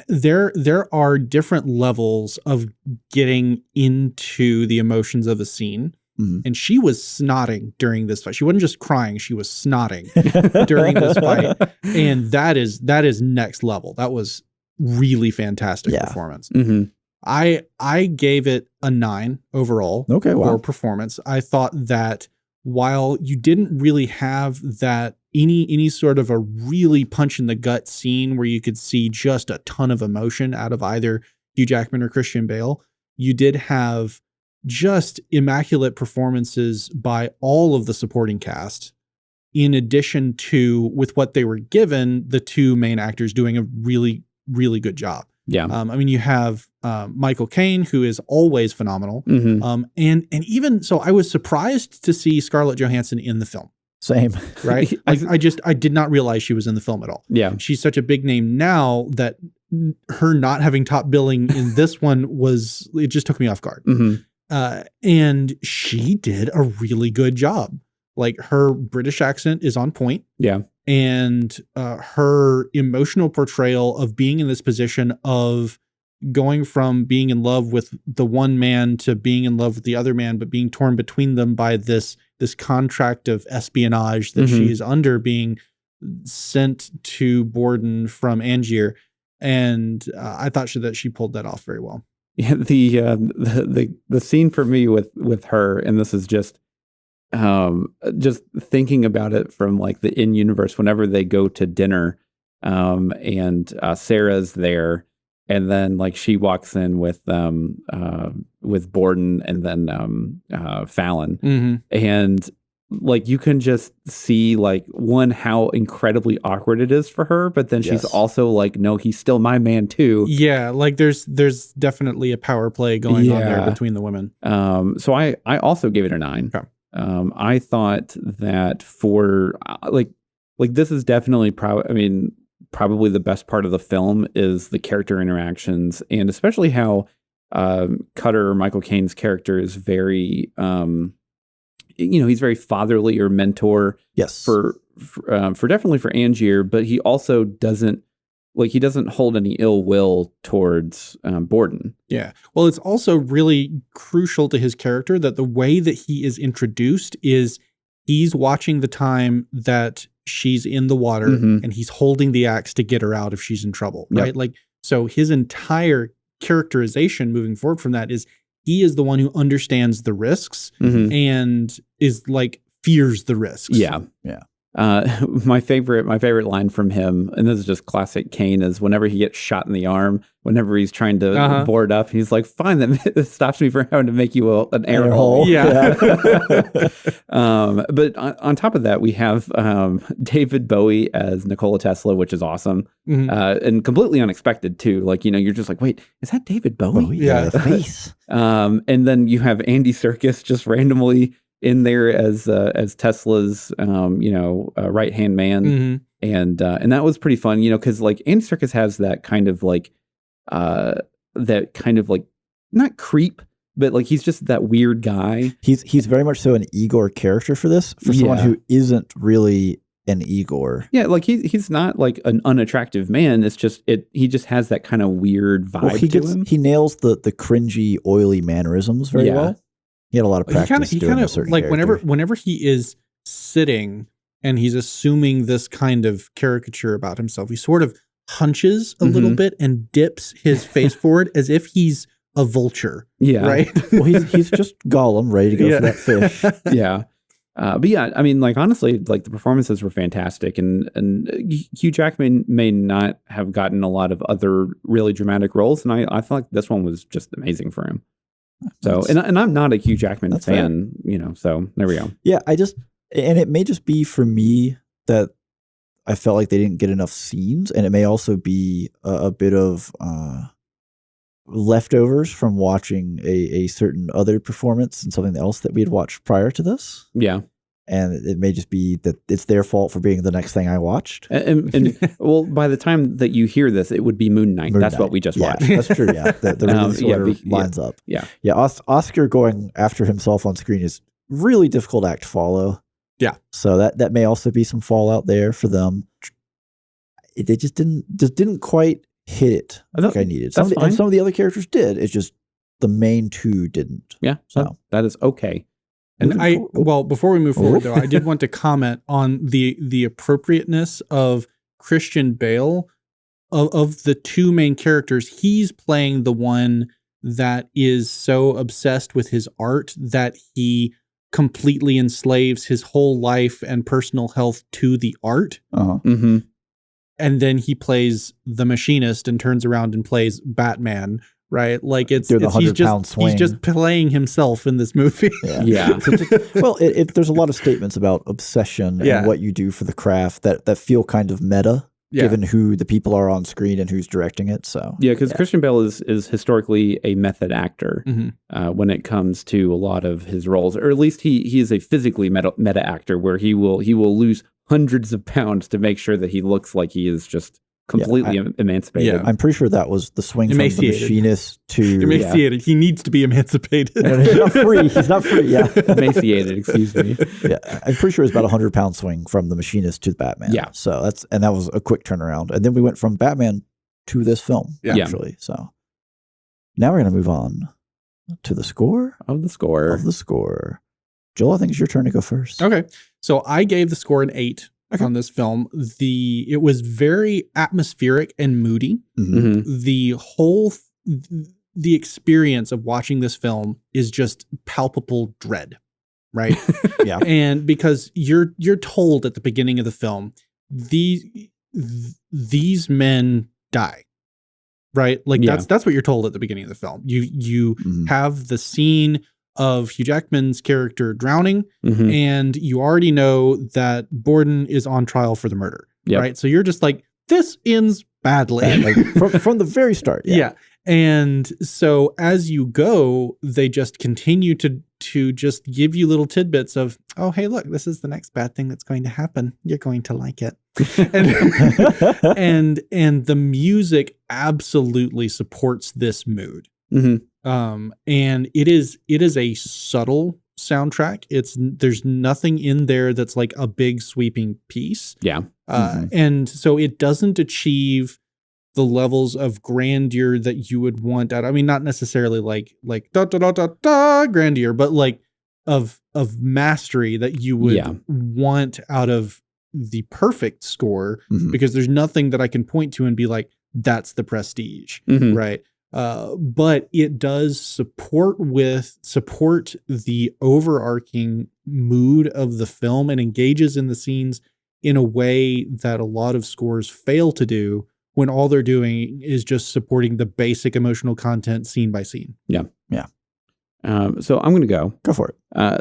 there are different levels of getting into the emotions of a scene. And she was snotting during this fight. She wasn't just crying, she was snotting during this fight. And that is next level. That was really fantastic performance. I gave it a 9 overall for performance. I thought that while you didn't really have that any sort of a really punch in the gut scene where you could see just a ton of emotion out of either Hugh Jackman or Christian Bale, you did have just immaculate performances by all of the supporting cast, in addition to, with what they were given, the two main actors doing a really, really good job. Yeah. I mean, you have Michael Caine, who is always phenomenal. Mhm. And even so, I was surprised to see Scarlett Johansson in the film. Same. Right? I did not realize she was in the film at all. Yeah. She's such a big name now that her not having top billing in this one it just took me off guard. Mhm. And she did a really good job. Like, her British accent is on point. Yeah. And her emotional portrayal of being in this position of going from being in love with the one man to being in love with the other man, but being torn between them by this contract of espionage that she is under, being sent to Borden from Angier. And I thought that she pulled that off very well. Yeah, the scene for me with her, and this is just thinking about it from like the in-universe, whenever they go to dinner, and Sarah's there, and then like she walks in with Borden and then Fallon, and like you can just see like how incredibly awkward it is for her, but then she's also like, no, he's still my man too. Yeah, like there's definitely a power play going on there between the women. So I also gave it a 9. Okay. I thought that for like this is definitely probably the best part of the film is the character interactions, and especially how Cutter, Michael Caine's character, is very he's very fatherly or mentor. Yes. For definitely for Angier, but he also doesn't hold any ill will towards Borden. Yeah. Well, it's also really crucial to his character that the way that he is introduced is he's watching the time that she's in the water and he's holding the axe to get her out if she's in trouble, right? Yep. Like, so his entire characterization moving forward from that is he is the one who understands the risks and is like fears the risks. Yeah. Yeah. My favorite line from him, and this is just classic Caine, is whenever he gets shot in the arm, whenever he's trying to board up, he's like, fine, that stops me from having to make you an air hole. Yeah. But on top of that, we have David Bowie as Nikola Tesla, which is awesome. And completely unexpected too. Like, you're just like, wait, is that David Bowie? Yeah, the face. And then you have Andy Serkis just randomly in there as Tesla's right-hand man. And that was pretty fun, because like Andy Serkis has that kind of like not creep, but like he's just that weird guy. He's very much so an Igor character for this, for someone who isn't really an Igor. Yeah, like he's not like an unattractive man. It's just he just has that kind of weird vibe to him. He nails the cringy, oily mannerisms very well. He had a lot of practice doing a certain like character. whenever he is sitting and he's assuming this kind of caricature about himself, he sort of hunches a little bit and dips his face forward as if he's a vulture. Yeah. Right? Well, he's just Gollum ready to go for that fish. Yeah. But yeah, I mean, like, honestly, like the performances were fantastic, and Hugh Jackman may not have gotten a lot of other really dramatic roles, and I feel like this one was just amazing for him. So, and I'm not a Hugh Jackman fan, so there we go. Yeah, and it may just be for me that I felt like they didn't get enough scenes, and it may also be a bit of leftovers from watching a certain other performance and something else that we had watched prior to this. Yeah. And it may just be that it's their fault for being the next thing I watched. And well, by the time that you hear this, it would be Moon Knight. That's what we just watched. That's true. Yeah, the release order lines up. Yeah. Oscar going after himself on screen is really difficult act to follow. Yeah. So that may also be some fallout there for them. They just didn't quite hit it like I needed. Some of the other characters did. It's just the main two didn't. Yeah. So that is okay. And before we move forward, though, I did want to comment on the appropriateness of Christian Bale. Of the two main characters, he's playing the one that is so obsessed with his art that he completely enslaves his whole life and personal health to the art. And then he plays the machinist and turns around and plays Batman. Right, like he's just playing himself in this movie. Yeah. Well, there's a lot of statements about obsession and what you do for the craft that feel kind of meta. given who the people are on screen and who's directing it. So yeah, because Christian Bale is historically a method actor when it comes to a lot of his roles, or at least he is a physically meta actor where he will lose hundreds of pounds to make sure that he looks like he is just completely emancipated. Yeah. I'm pretty sure that was the swing from the machinist to emaciated. He needs to be emancipated. He's not free. He's not free. Yeah, emaciated. Excuse me. Yeah, I'm pretty sure it's about 100-pound swing from the machinist to Batman. Yeah. So that was a quick turnaround, and then we went from Batman to this film actually. So now we're gonna move on to the score of the score. Joel, I think it's your turn to go first. Okay, so I gave the score an 8. On this film. It was very atmospheric and moody. The whole the experience of watching this film is just palpable dread, right? Yeah. And because you're told at the beginning of the film, these men die. Right? Like that's what you're told at the beginning of the film. You have the scene of Hugh Jackman's character drowning, and you already know that Borden is on trial for the murder, right? So you're just like, this ends badly. from the very start. Yeah. And so as you go, they just continue to just give you little tidbits of, oh, hey, look, this is the next bad thing that's going to happen. You're going to like it. and the music absolutely supports this mood. And it is a subtle soundtrack. There's nothing in there that's like a big sweeping piece. Yeah. And so it doesn't achieve the levels of grandeur that you would want out. I mean, not necessarily like da da da da da grandeur, but like of mastery that you would want out of the perfect score, because there's nothing that I can point to and be like, that's the Prestige, right? But it does support the overarching mood of the film and engages in the scenes in a way that a lot of scores fail to do when all they're doing is just supporting the basic emotional content scene by scene. Yeah. Yeah. So I'm going to go. Go for it.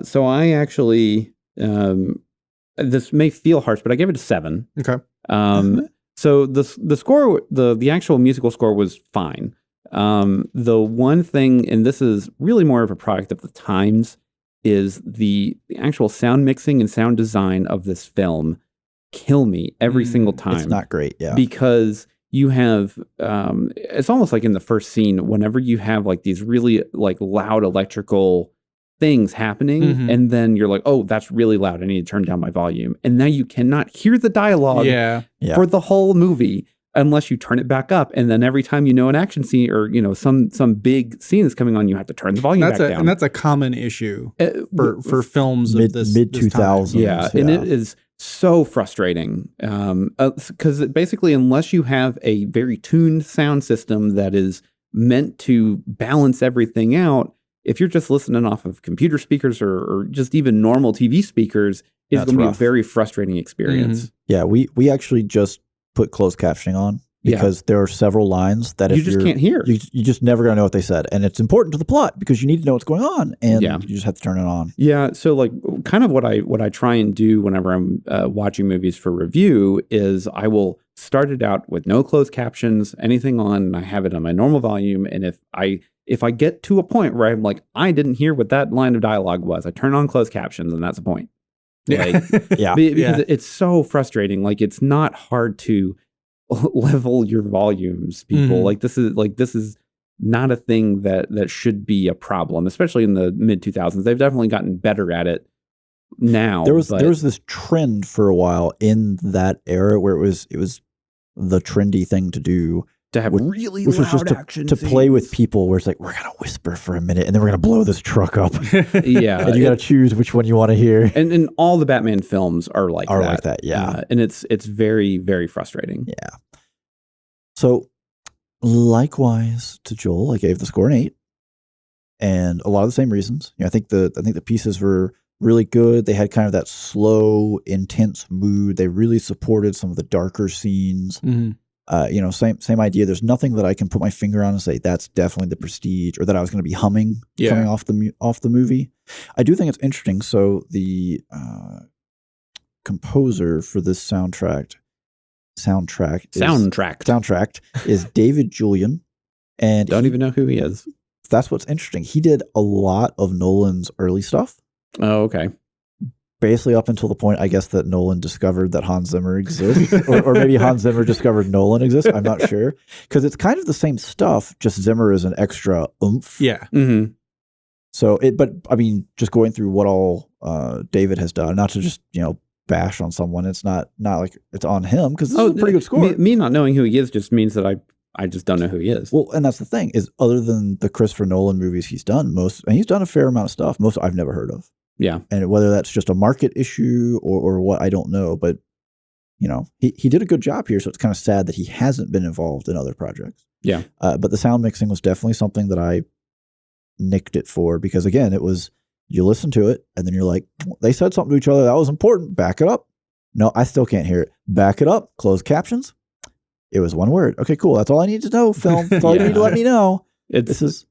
So I actually, this may feel harsh, but I gave it a 7. Okay. So the score, the actual musical score was fine. The one thing, and this is really more of a product of the times, is the actual sound mixing and sound design of this film kill me every single time. It's not great, because you have, it's almost like in the first scene, whenever you have like these really like loud electrical things happening, and then you're like, oh, that's really loud. I need to turn down my volume. And now you cannot hear the dialogue for the whole movie unless you turn it back up. And then every time you know an action scene or, you know, some big scene is coming on, you have to turn the volume back down. And that's a common issue for films mid 2000s. Yeah, and it is so frustrating because basically, unless you have a very tuned sound system that is meant to balance everything out, if you're just listening off of computer speakers or just even normal TV speakers, it's going to be a very frustrating experience. Yeah, we actually just put closed captioning on because there are several lines that you just can't hear. You just never gonna know what they said, and it's important to the plot because you need to know what's going on, and you just have to turn it on. Yeah, so like kind of what I try and do whenever I'm watching movies for review is I will start it out with no closed captions, anything on, and I have it on my normal volume, and if I get to a point where I'm like, I didn't hear what that line of dialogue was, I turn on closed captions, and that's the point. Like, because it's so frustrating. Like, it's not hard to level your volumes, people. Like, this is not a thing that should be a problem, especially in the mid 2000s. They've definitely gotten better at it now. There was this trend for a while in that era where it was the trendy thing to do. To have really which loud was just action to play with people where it's like, we're going to whisper for a minute and then we're going to blow this truck up. And you got to choose which one you want to hear. And all the Batman films are like that. Yeah. And it's very, very frustrating. Yeah. So likewise to Joel, I gave the score an 8. And a lot of the same reasons. You know, I think the pieces were really good. They had kind of that slow, intense mood. They really supported some of the darker scenes. You know, same idea. There's nothing that I can put my finger on and say that's definitely the Prestige, or that I was going to be humming coming off the movie. I do think it's interesting. So the composer for this soundtrack, soundtracked is David Julian. And Don't even know who he is. That's what's interesting. He did a lot of Nolan's early stuff. Oh, okay. Basically up until the point, I guess, that Nolan discovered that Hans Zimmer exists. or maybe Hans Zimmer discovered Nolan exists. I'm not sure. Because it's kind of the same stuff, just Zimmer is an extra oomph. Yeah. Mm-hmm. So but I mean, just going through what all David has done, not to just, bash on someone. It's not like it's on him, because this is a pretty good score. Me not knowing who he is just means that I just don't know who he is. Well, and that's the thing, is other than the Christopher Nolan movies he's done, and he's done a fair amount of stuff, most I've never heard of. Yeah. And whether that's just a market issue or what, I don't know. But, he did a good job here. So it's kind of sad that he hasn't been involved in other projects. Yeah. But the sound mixing was definitely something that I nicked it for, because, again, it was, you listen to it and then you're like, they said something to each other that was important. Back it up. No, I still can't hear it. Back it up. Closed captions. It was one word. Okay, cool. That's all I need to know, film. That's all you need to let me know. It is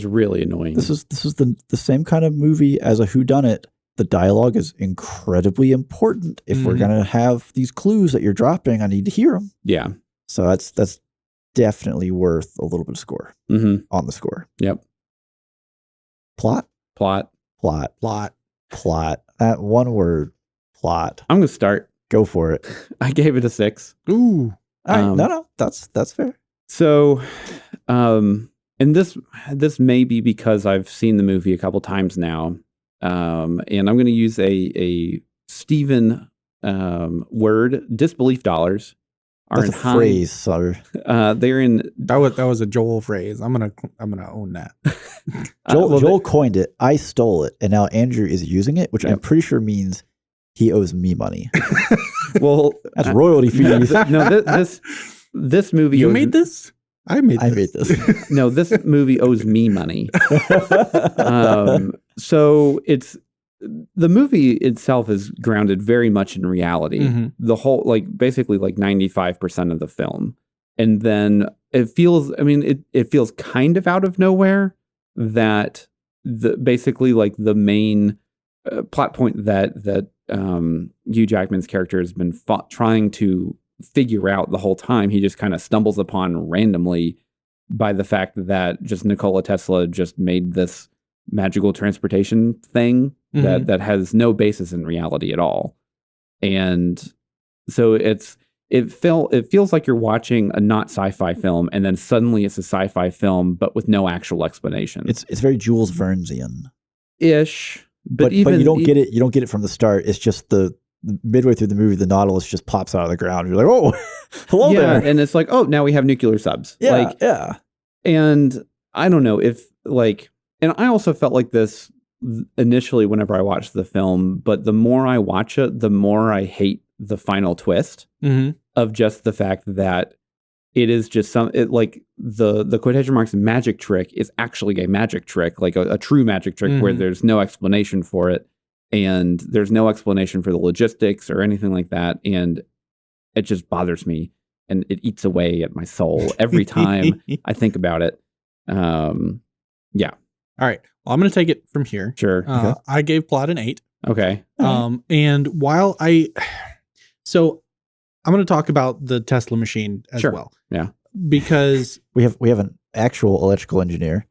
really annoying. This is the same kind of movie as a whodunit. The dialogue is incredibly important. If we're gonna have these clues that you're dropping, I need to hear them. Yeah. So that's definitely worth a little bit of score on the score. Yep. Plot. That one word. Plot. I'm gonna start. Go for it. I gave it a 6. Ooh. All right. No, that's fair. So, and this may be because I've seen the movie a couple times now, and I'm going to use a Stephen word. Disbelief dollars are that's in a phrase, sir. They're in. That was a Joel phrase. I'm gonna own that. Joel coined it. I stole it, and now Andrew is using it, which I'm pretty sure means he owes me money. Well, that's royalty fees. No, this movie. You made this? I made this. No, this movie owes me money. So it's the movie itself is grounded very much in reality. Mm-hmm. The whole, basically 95% of the film, and then it feels. I mean, it feels kind of out of nowhere that basically the main plot point that Hugh Jackman's character has been trying to figure out the whole time, he just kind of stumbles upon randomly by the fact that just Nikola Tesla just made this magical transportation thing that has no basis in reality at all. And so it feels like you're watching a not sci-fi film, and then suddenly it's a sci-fi film, but with no actual explanation. It's very Jules Vernesian ish. But you don't get it. You don't get it from the start. It's just the midway through the movie, the Nautilus just pops out of the ground. You're like, oh, hello there. And it's like, oh, now we have nuclear subs. Yeah. And I don't know and I also felt like this initially whenever I watched the film, but the more I watch it, the more I hate the final twist of just the fact that it is just the quotation marks magic trick is actually a magic trick, like a true magic trick where there's no explanation for it, and there's no explanation for the logistics or anything like that, and it just bothers me, and it eats away at my soul every time I think about it. Yeah. All right. Well, I'm going to take it from here. Sure. Okay. I gave plot an 8. Okay. And while so I'm going to talk about the Tesla machine as well. Yeah. Because we have an actual electrical engineer.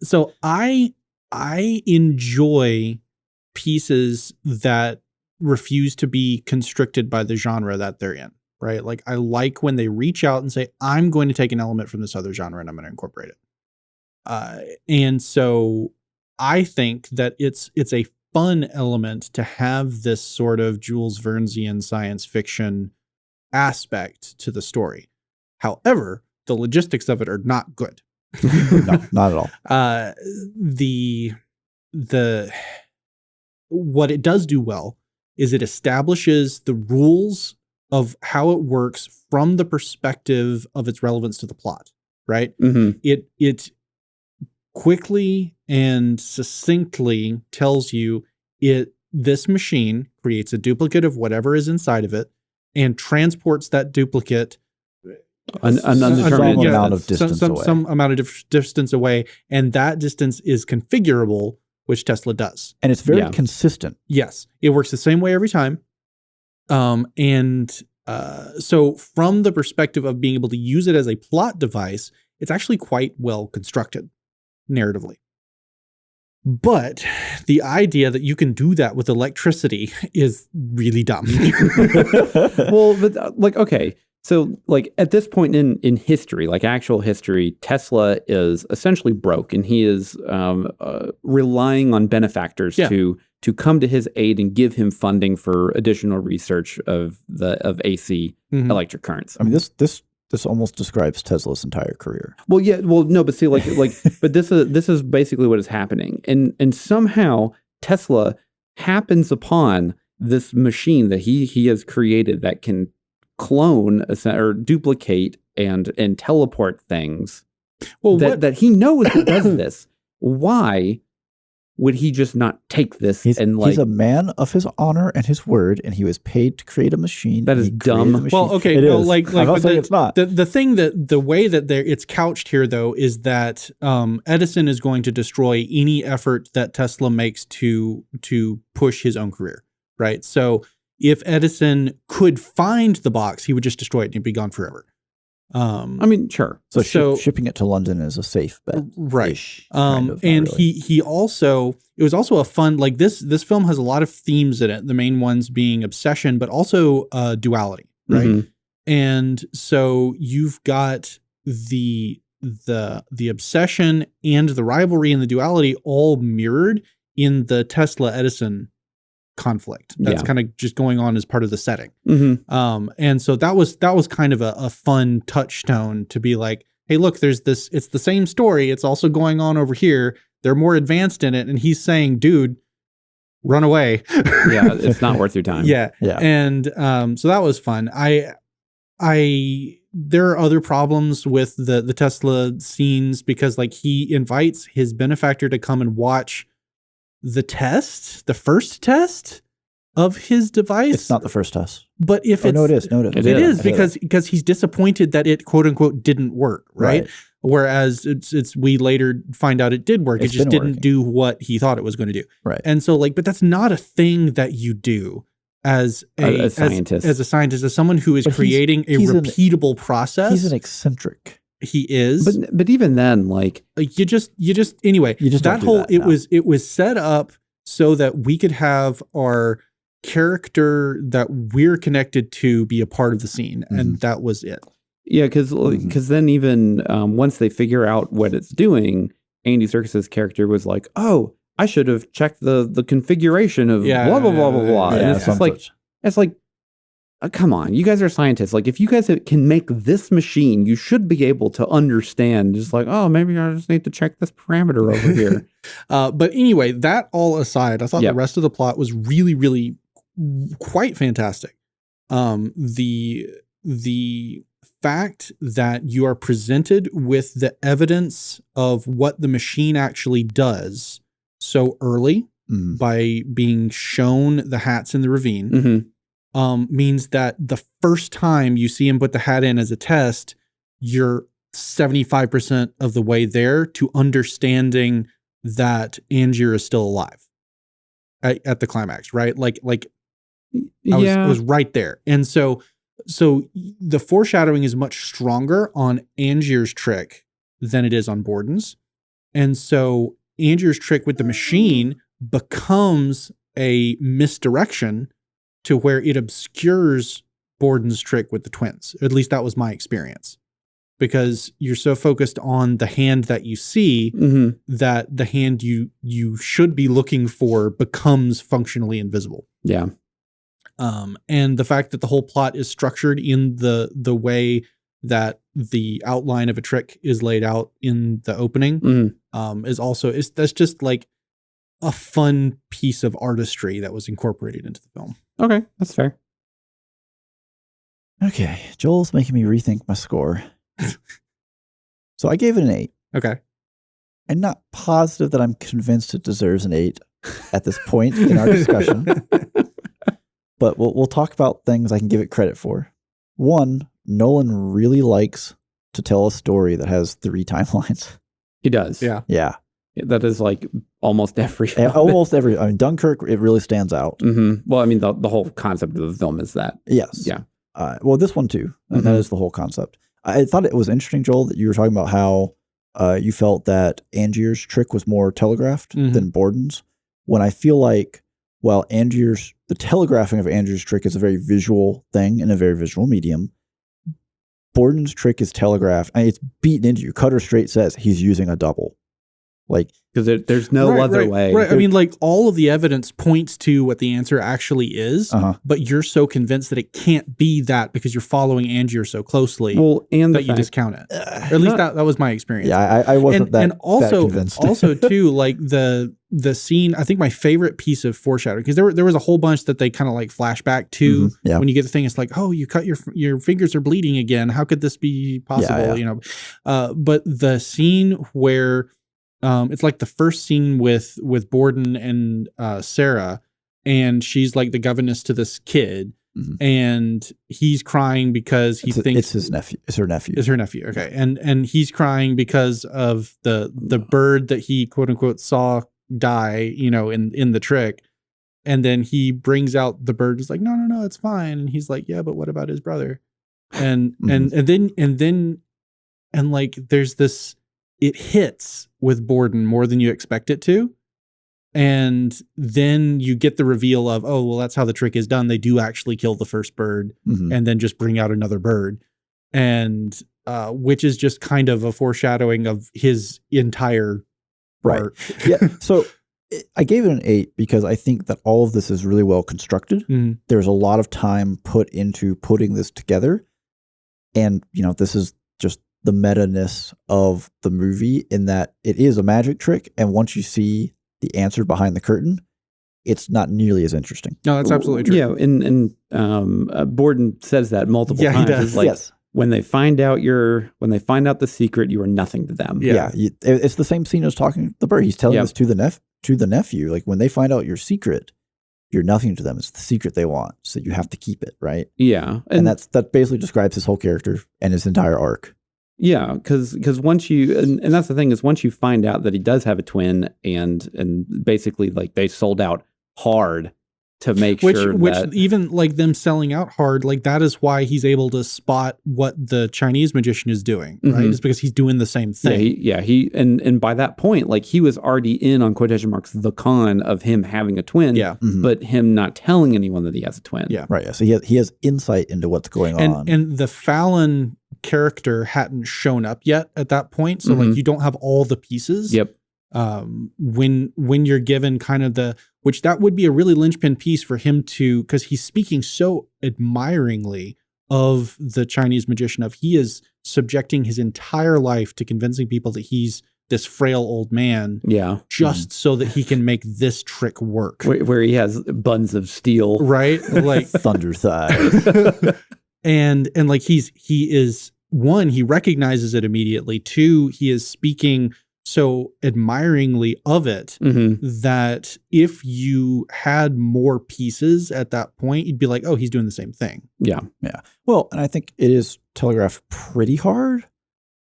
So I enjoy pieces that refuse to be constricted by the genre that they're in, right? Like I like when they reach out and say, I'm going to take an element from this other genre and I'm going to incorporate it. And so I think that it's a fun element to have this sort of Jules Vernesian science fiction aspect to the story. However, the logistics of it are not good. No, not at all. What it does do well is it establishes the rules of how it works from the perspective of its relevance to the plot, right? Mm-hmm. It quickly and succinctly tells you this machine creates a duplicate of whatever is inside of it and transports that duplicate an undetermined amount of distance away. Some amount of distance away, and that distance is configurable, which Tesla does. And it's very consistent. Yes. It works the same way every time. And So from the perspective of being able to use it as a plot device, it's actually quite well constructed narratively. But the idea that you can do that with electricity is really dumb. Well, but like, okay. So like at this point in history, like actual history, Tesla is essentially broke, and he is relying on benefactors to come to his aid and give him funding for additional research of AC electric currents. I mean, this almost describes Tesla's entire career. Well, yeah, well, no, but see, like, but this is basically what is happening, and somehow Tesla happens upon this machine that he has created that can clone or duplicate and teleport things. Well, that he knows it does this. Why would he just not take this? He's a man of his honor and his word, and he was paid to create a machine. That is dumb. Well, okay, it no, is. like I'm not saying it's not. The thing that the way that it's couched here though is that Edison is going to destroy any effort that Tesla makes to push his own career, right? So if Edison could find the box, he would just destroy it and it'd be gone forever. I mean, sure. So shipping it to London is a safe bet, right? Kind of, and really. he also, it was also a fun, like this film has a lot of themes in it. The main ones being obsession, but also duality, right? Mm-hmm. And so you've got the obsession and the rivalry and the duality all mirrored in the Tesla Edison conflict that's kind of just going on as part of the setting. Mm-hmm. And so that was kind of a fun touchstone to be like, hey, look, there's this, it's the same story. It's also going on over here. They're more advanced in it. And he's saying, dude, run away. Yeah. It's not worth your time. Yeah. And so that was fun. There are other problems with the Tesla scenes because like he invites his benefactor to come and watch the first test of his device. It's not the first test. But if no, it is. No, it is because he's disappointed that it quote unquote didn't work, right? Whereas we later find out it did work. It just didn't do what he thought it was going to do. Right. And so like, but that's not a thing that you do as a scientist, as someone who is creating a repeatable process. He's an eccentric. He is, but even then, like you just anyway. You just that whole it was set up so that we could have our character that we're connected to be a part of the scene, and that was it. Yeah, because then even once they figure out what it's doing, Andy Serkis's character was like, "Oh, I should have checked the configuration of blah blah blah blah blah." And it's like. Come on, you guys are scientists. Like, if you guys can make this machine, you should be able to understand. Just like, oh, maybe I just need to check this parameter over here. But anyway, that all aside, I thought the rest of the plot was really, really quite fantastic. The fact that you are presented with the evidence of what the machine actually does so early by being shown the hats in the ravine. Means that the first time you see him put the hat in as a test, you're 75% of the way there to understanding that Angier is still alive at the climax, right? Like I was right there. And so the foreshadowing is much stronger on Angier's trick than it is on Borden's. And so Angier's trick with the machine becomes a misdirection to where it obscures Borden's trick with the twins. At least that was my experience. Because you're so focused on the hand that you see that the hand you should be looking for becomes functionally invisible. Yeah. And the fact that the whole plot is structured in the way that the outline of a trick is laid out in the opening is also, that's just like a fun piece of artistry that was incorporated into the film. Okay, that's fair. Okay, Joel's making me rethink my score. So I gave it an 8. Okay. I'm not positive that I'm convinced it deserves an 8 at this point in our discussion. But we'll talk about things I can give it credit for. One, Nolan really likes to tell a story that has 3 timelines. He does. Yeah. That is like almost every film. Almost every. I mean, Dunkirk, it really stands out. Well, I mean, the whole concept of the film is that. Yes. Yeah. Well, this one too, and that is the whole concept. I thought it was interesting, Joel, that you were talking about how you felt that Angier's trick was more telegraphed than Borden's. When I feel like, well, the telegraphing of Angier's trick is a very visual thing in a very visual medium. Borden's trick is telegraphed. It's beaten into you. Cutter straight says he's using a double. Like, because there's no other way. Right. I mean, like, all of the evidence points to what the answer actually is, but you're so convinced that it can't be that because you're following Angier so closely that you discount it. Or at least that was my experience. Yeah, I wasn't that convinced. Also, too, like the scene, I think my favorite piece of foreshadowing, because there was a whole bunch that they kind of like flashback to when you get the thing. It's like, oh, you cut your fingers are bleeding again. How could this be possible? You know, but the scene where it's like the first scene with Borden and Sarah, and she's like the governess to this kid, and he's crying because he thinks it's his nephew. It's her nephew. It's her nephew. Okay, and he's crying because of the bird that he quote unquote saw die, you know, in the trick, and then he brings out the bird. He's like, no, it's fine, and he's like, yeah, but what about his brother? And then like there's this. It hits with Borden more than you expect it to. And then you get the reveal of, oh, well, that's how the trick is done. They do actually kill the first bird and then just bring out another bird. And which is just kind of a foreshadowing of his entire arc. Yeah. So I gave it an 8 because I think that all of this is really well constructed. There's a lot of time put into putting this together. And, you know, this is just the meta-ness of the movie in that it is a magic trick, and once you see the answer behind the curtain, it's not nearly as interesting. No, that's absolutely true. Yeah, and Borden says that multiple times. He does. It's like, when they find out the secret, you are nothing to them. Yeah, it's the same scene as talking to the bird. He's telling this to the nephew. Like, when they find out your secret, you're nothing to them. It's the secret they want, so you have to keep it, right? Yeah, and that basically describes his whole character and his entire arc. Yeah, because once you and that's the thing is once you find out that he does have a twin and basically like they sold out hard to make sure which even like them selling out hard, like that is why he's able to spot what the Chinese magician is doing, right? It's because he's doing the same thing. He and by that point, like he was already in on quotation marks the con of him having a twin, but him not telling anyone that he has a twin. Yeah, right. Yeah, so he has insight into what's going on, and the Fallon character hadn't shown up yet at that point, so like you don't have all the pieces. When you're given kind of which that would be a really linchpin piece for him to, because he's speaking so admiringly of the Chinese magician, of he is subjecting his entire life to convincing people that he's this frail old man, just so that he can make this trick work, where he has buns of steel, right? Like thunder thighs. And like he is, one, he recognizes it immediately. Two, he is speaking so admiringly of it that if you had more pieces at that point, you'd be like, oh, he's doing the same thing. Yeah. Well, and I think it is telegraphed pretty hard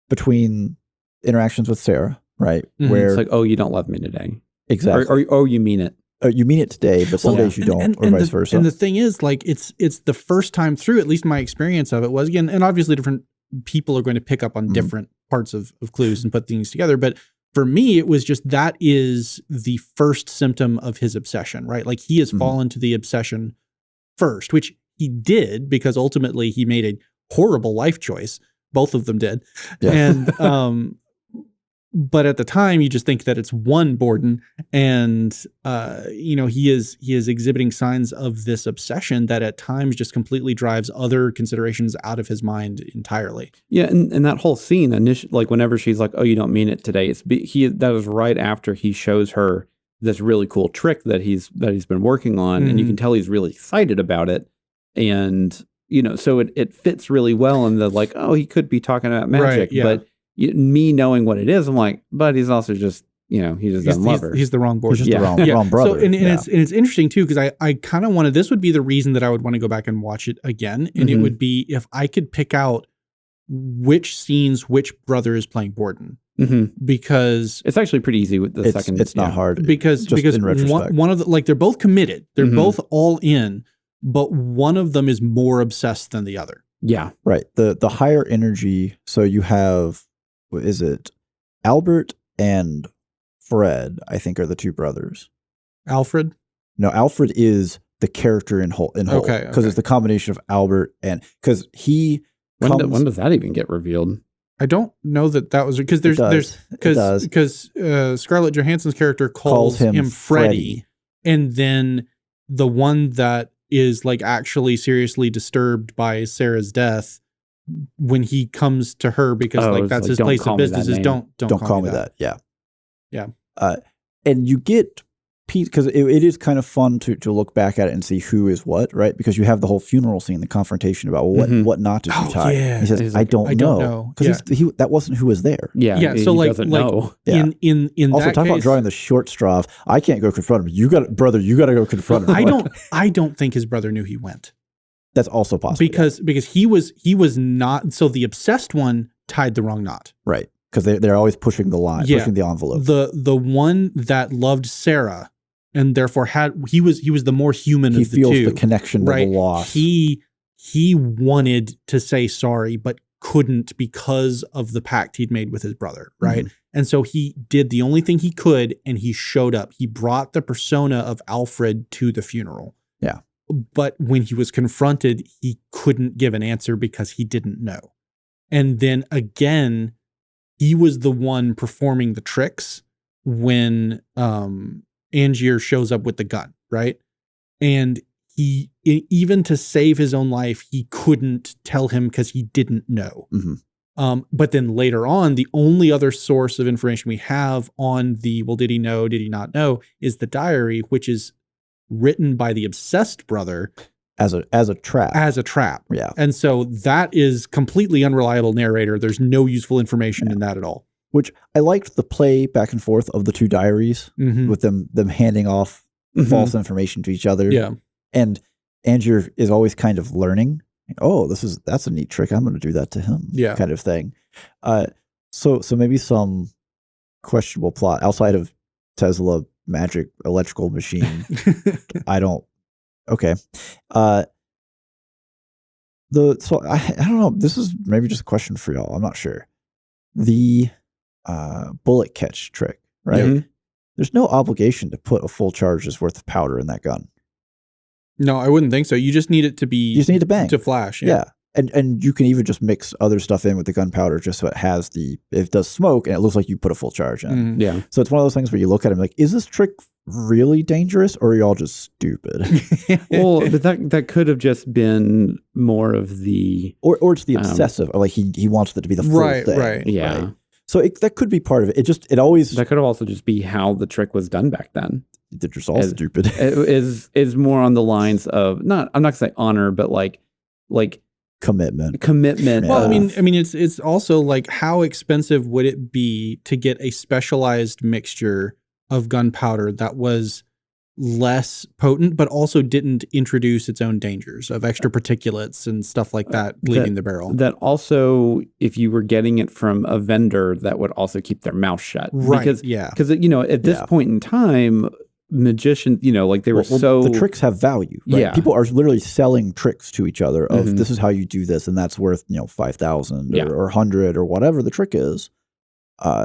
between interactions with Sarah, right? Where it's like, oh, you don't love me today. Exactly. Or you mean it. You mean it today, but some days you don't, or vice versa. And the thing is, like, it's the first time through, at least my experience of it was, again, and obviously different people are going to pick up on different parts of clues and put things together. But for me, it was just that is the first symptom of his obsession, right? Like he has fallen to the obsession first, which he did because ultimately he made a horrible life choice. Both of them did. Yeah. And, but at the time, you just think that it's one Borden, and you know, he is exhibiting signs of this obsession that at times just completely drives other considerations out of his mind entirely. Yeah, and that whole scene, like whenever she's like, "Oh, you don't mean it today," that was right after he shows her this really cool trick that he's been working on, and you can tell he's really excited about it, and you know, so it fits really well in the like, oh, he could be talking about magic, but. Me knowing what it is, I'm like, but he's also just, you know, he just doesn't love her. He's the wrong board. He's just the wrong brother. So, and it's interesting too, because I kind of wanted, this would be the reason that I would want to go back and watch it again. And it would be if I could pick out which scenes, which brother is playing Borden. Because it's actually pretty easy with the second. It's not hard. Because in retrospect. one of the, like, they're both committed. They're both all in. but one of them is more obsessed than the other. Yeah. Right. The higher energy. So you have, what is it? Albert and Fred, I think, are the two brothers. Alfred? No, Alfred is the character in Hulk. Okay. Because it's the combination of Albert and because he When does that even get revealed? I don't know that was because because Scarlett Johansson's character calls him Freddy, and then the one that is like actually seriously disturbed by Sarah's death when he comes to her because that's his place of business is don't call me that. Yeah. And you get Pete, because it is kind of fun to look back at it and see who is what, right? Because you have the whole funeral scene, the confrontation about what not to do. Yeah. He says, I don't know. Because that wasn't who was there. Yeah. So he doesn't know. In also, that talk case, about drawing the short straw of, I can't go confront him. You got to go confront him. I don't think his brother knew he went. That's also possible. Because he was not, so the obsessed one tied the wrong knot. Right. Because they're always pushing the line, pushing the envelope. The one that loved Sarah and therefore he was the more human of the two. He feels the connection to the loss. He wanted to say sorry, but couldn't because of the pact he'd made with his brother, right? Mm-hmm. And so he did the only thing he could, and he showed up. He brought the persona of Alfred to the funeral. Yeah. But when he was confronted, he couldn't give an answer because he didn't know. And then again, he was the one performing the tricks when Angier shows up with the gun, right? And he, even to save his own life, he couldn't tell him because he didn't know. Mm-hmm. But then later on, the only other source of information we have on the, well, did he know, did he not know, is the diary, which is written by the obsessed brother as a trap. Yeah. And so that is completely unreliable narrator. There's no useful information in that at all. Which I liked the play back and forth of the two diaries with them handing off false information to each other. Yeah. And Angier is always kind of learning. Oh, that's a neat trick. I'm going to do that to him. Yeah. Kind of thing. So maybe some questionable plot outside of Tesla magic electrical machine. I don't know. This is maybe just a question for y'all. I'm not sure. The bullet catch trick, right? Mm-hmm. There's no obligation to put a full charge's worth of powder in that gun. No, I wouldn't think so. You just need it to be. You just need to bang to flash. Yeah. And you can even just mix other stuff in with the gunpowder just so it does smoke and it looks like you put a full charge in. Mm-hmm. Yeah. So it's one of those things where you look at it and like, is this trick really dangerous or are y'all just stupid? Well, but that could have just been more of the or it's the obsessive, like he wants it to be the full thing. Right. Yeah. Right? So that could be part of it. It always that could have also just be how the trick was done back then. They're just all stupid. It is more on the lines of I'm not gonna say honor, but like commitment. Well, I mean, it's also like, how expensive would it be to get a specialized mixture of gunpowder that was less potent, but also didn't introduce its own dangers of extra particulates and stuff like that leaving the barrel. That also, if you were getting it from a vendor, that would also keep their mouth shut. Right. Because at this point in time, magicians, like they were the tricks have value. Right? Yeah. People are literally selling tricks to each other of this is how you do this, and that's worth 5,000 or 100 or whatever the trick is.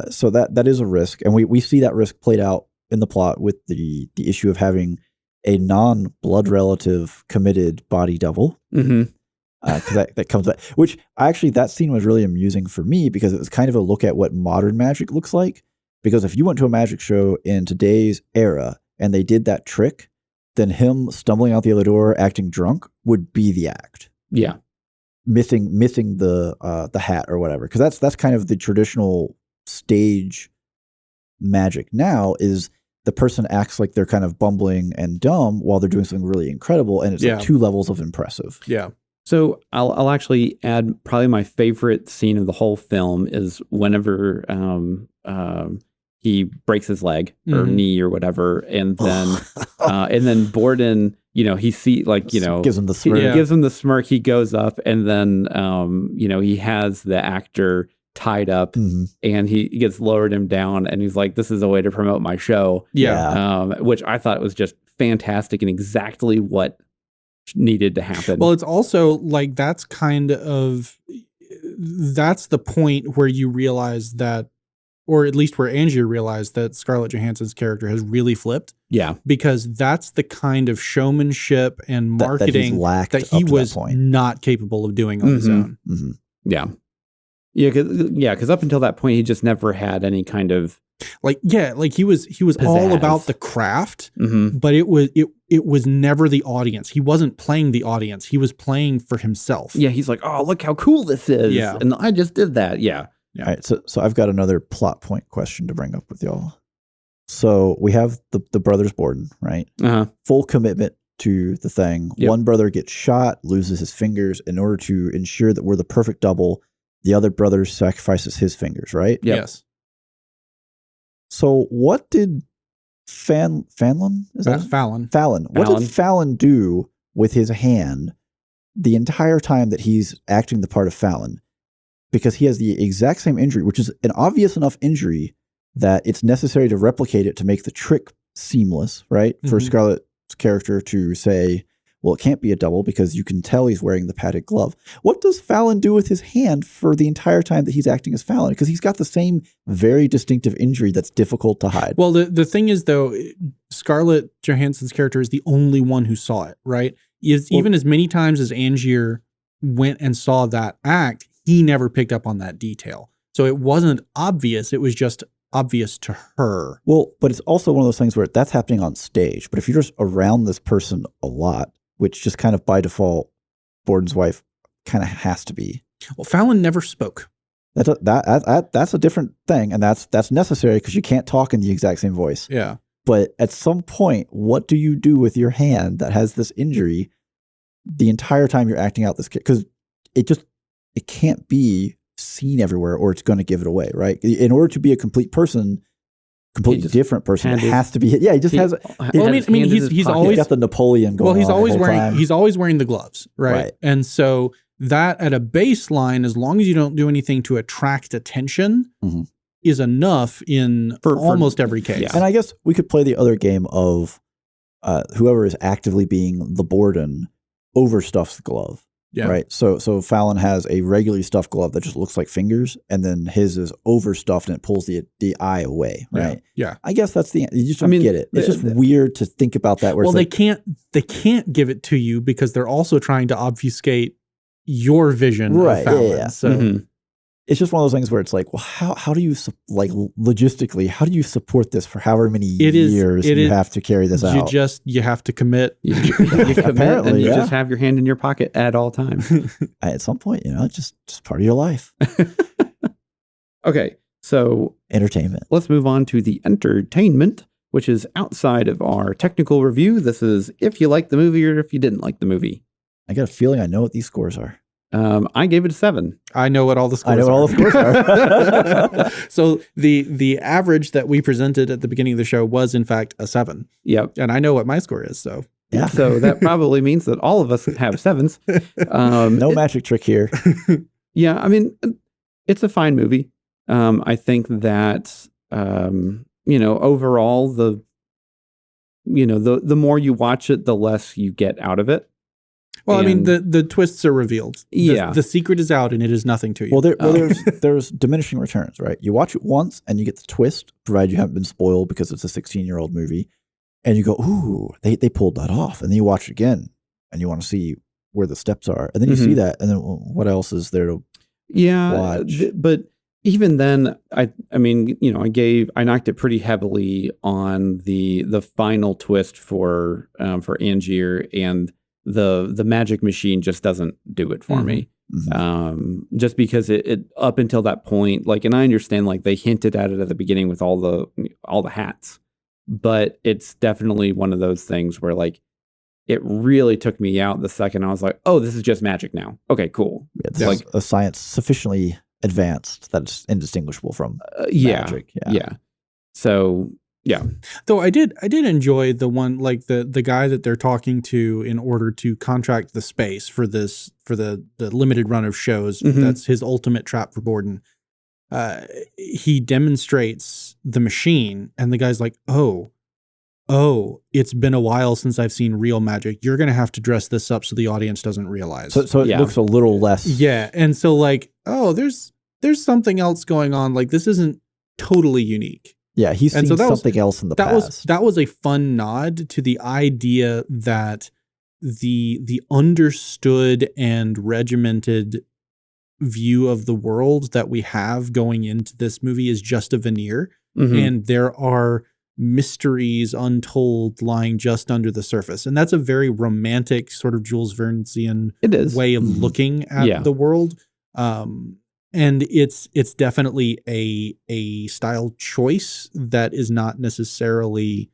So that is a risk, and we see that risk played out in the plot with the issue of having a non-blood relative committed body double. Because that comes back, which actually that scene was really amusing for me because it was kind of a look at what modern magic looks like. Because if you went to a magic show in today's era and they did that trick, then him stumbling out the other door acting drunk would be the act. Yeah. Missing the hat or whatever. Because that's kind of the traditional stage magic now is the person acts like they're kind of bumbling and dumb while they're doing something really incredible, and it's like 2 levels of impressive. Yeah. So I'll actually add probably my favorite scene of the whole film is whenever he breaks his leg or knee or whatever, and then Borden, he gives him the smirk. Gives him the smirk. He goes up, and then he has the actor tied up, and he gets lowered him down, and he's like, "This is a way to promote my show." Yeah. Which I thought was just fantastic and exactly what needed to happen. Well, it's also like that's the point where you realize that, or at least where Angier realized that Scarlett Johansson's character has really flipped. Yeah. Because that's the kind of showmanship and marketing that he was not capable of doing on his own. Mm-hmm. Yeah. Because up until that point, he just never had any kind of he was pizzazz. All about the craft, but it was never the audience. He wasn't playing the audience. He was playing for himself. Yeah, he's like, oh, look how cool this is. Yeah. And I just did that. Yeah. All right, so I've got another plot point question to bring up with y'all. So we have the brothers Borden, right? Full commitment to the thing. Yep. One brother gets shot, loses his fingers. In order to ensure that we're the perfect double, the other brother sacrifices his fingers, right? Yep. Yes. So what did Fallon? Fallon. What did Fallon do with his hand the entire time that he's acting the part of Fallon? Because he has the exact same injury, which is an obvious enough injury that it's necessary to replicate it to make the trick seamless, right? For Scarlett's character to say, well, it can't be a double because you can tell he's wearing the padded glove. What does Fallon do with his hand for the entire time that he's acting as Fallon? Because he's got the same very distinctive injury that's difficult to hide. Well, the thing is, though, Scarlett Johansson's character is the only one who saw it, right? Even as many times as Angier went and saw that act, he never picked up on that detail. So it wasn't obvious. It was just obvious to her. Well, but it's also one of those things where that's happening on stage. But if you're just around this person a lot, which just kind of by default, Borden's wife kind of has to be. Well, Fallon never spoke. That's a different thing. And that's necessary because you can't talk in the exact same voice. Yeah. But at some point, what do you do with your hand that has this injury the entire time you're acting out this? Because it can't be seen everywhere or it's going to give it away, right? In order to be a complete person, completely different person, it has to be. Yeah, he just has. Well, I mean, he's always got the Napoleon going. Well, he's on always the whole wearing time. He's always wearing the gloves, right? And so that at a baseline, as long as you don't do anything to attract attention, is enough in almost every case. Yeah. And I guess we could play the other game of whoever is actively being the Borden overstuffs the glove. Yeah. Right. So Fallon has a regularly stuffed glove that just looks like fingers, and then his is overstuffed and it pulls the eye away. Right. Yeah. I guess that's you just don't get it. It's just weird to think about that. Well, they can't give it to you because they're also trying to obfuscate your vision of Fallon. Yeah. So it's just one of those things where it's like, well, how do you logistically, how do you support this for however many years you have to carry this out? You have to commit. You commit, and you just have your hand in your pocket at all times. At some point, it's just part of your life. Okay, so entertainment. Let's move on to the entertainment, which is outside of our technical review. This is if you like the movie or if you didn't like the movie. I got a feeling I know what these scores are. I gave it a 7. I know what all the scores are. So the average that we presented at the beginning of the show was in fact a 7. Yep. And I know what my score is. So yeah. So that probably means that all of us have 7s. No magic trick here. Yeah. I mean, it's a fine movie. I think that, overall the more you watch it, the less you get out of it. Well, I mean, the twists are revealed. The secret is out, and it is nothing to you. Well, there's diminishing returns, right? You watch it once, and you get the twist, provided you haven't been spoiled because it's a 16-year-old movie, and you go, "Ooh, they pulled that off." And then you watch it again, and you want to see where the steps are, and then you see that, and then what else is there to watch? But even then, I knocked it pretty heavily on the final twist for Angier, and the magic machine just doesn't do it for me. Just because it up until that point, and I understand they hinted at it at the beginning with all the hats, but it's definitely one of those things where it really took me out the second I was like, oh, this is just magic now. Okay, cool. It's like a science sufficiently advanced that it's indistinguishable from magic. Yeah. So yeah. Though I did enjoy the one, the guy that they're talking to in order to contract the space for the limited run of shows. That's his ultimate trap for Borden. He demonstrates the machine and the guy's like, oh, oh, it's been a while since I've seen real magic. You're going to have to dress this up so the audience doesn't realize. So it looks a little less. Yeah. And so like, oh, there's something else going on. Like this isn't totally unique. Yeah, he's seen something else in the past. That was a fun nod to the idea that the understood and regimented view of the world that we have going into this movie is just a veneer. And there are mysteries untold lying just under the surface. And that's a very romantic sort of Jules Vernesian way of looking at the world. And it's definitely a style choice that is not necessarily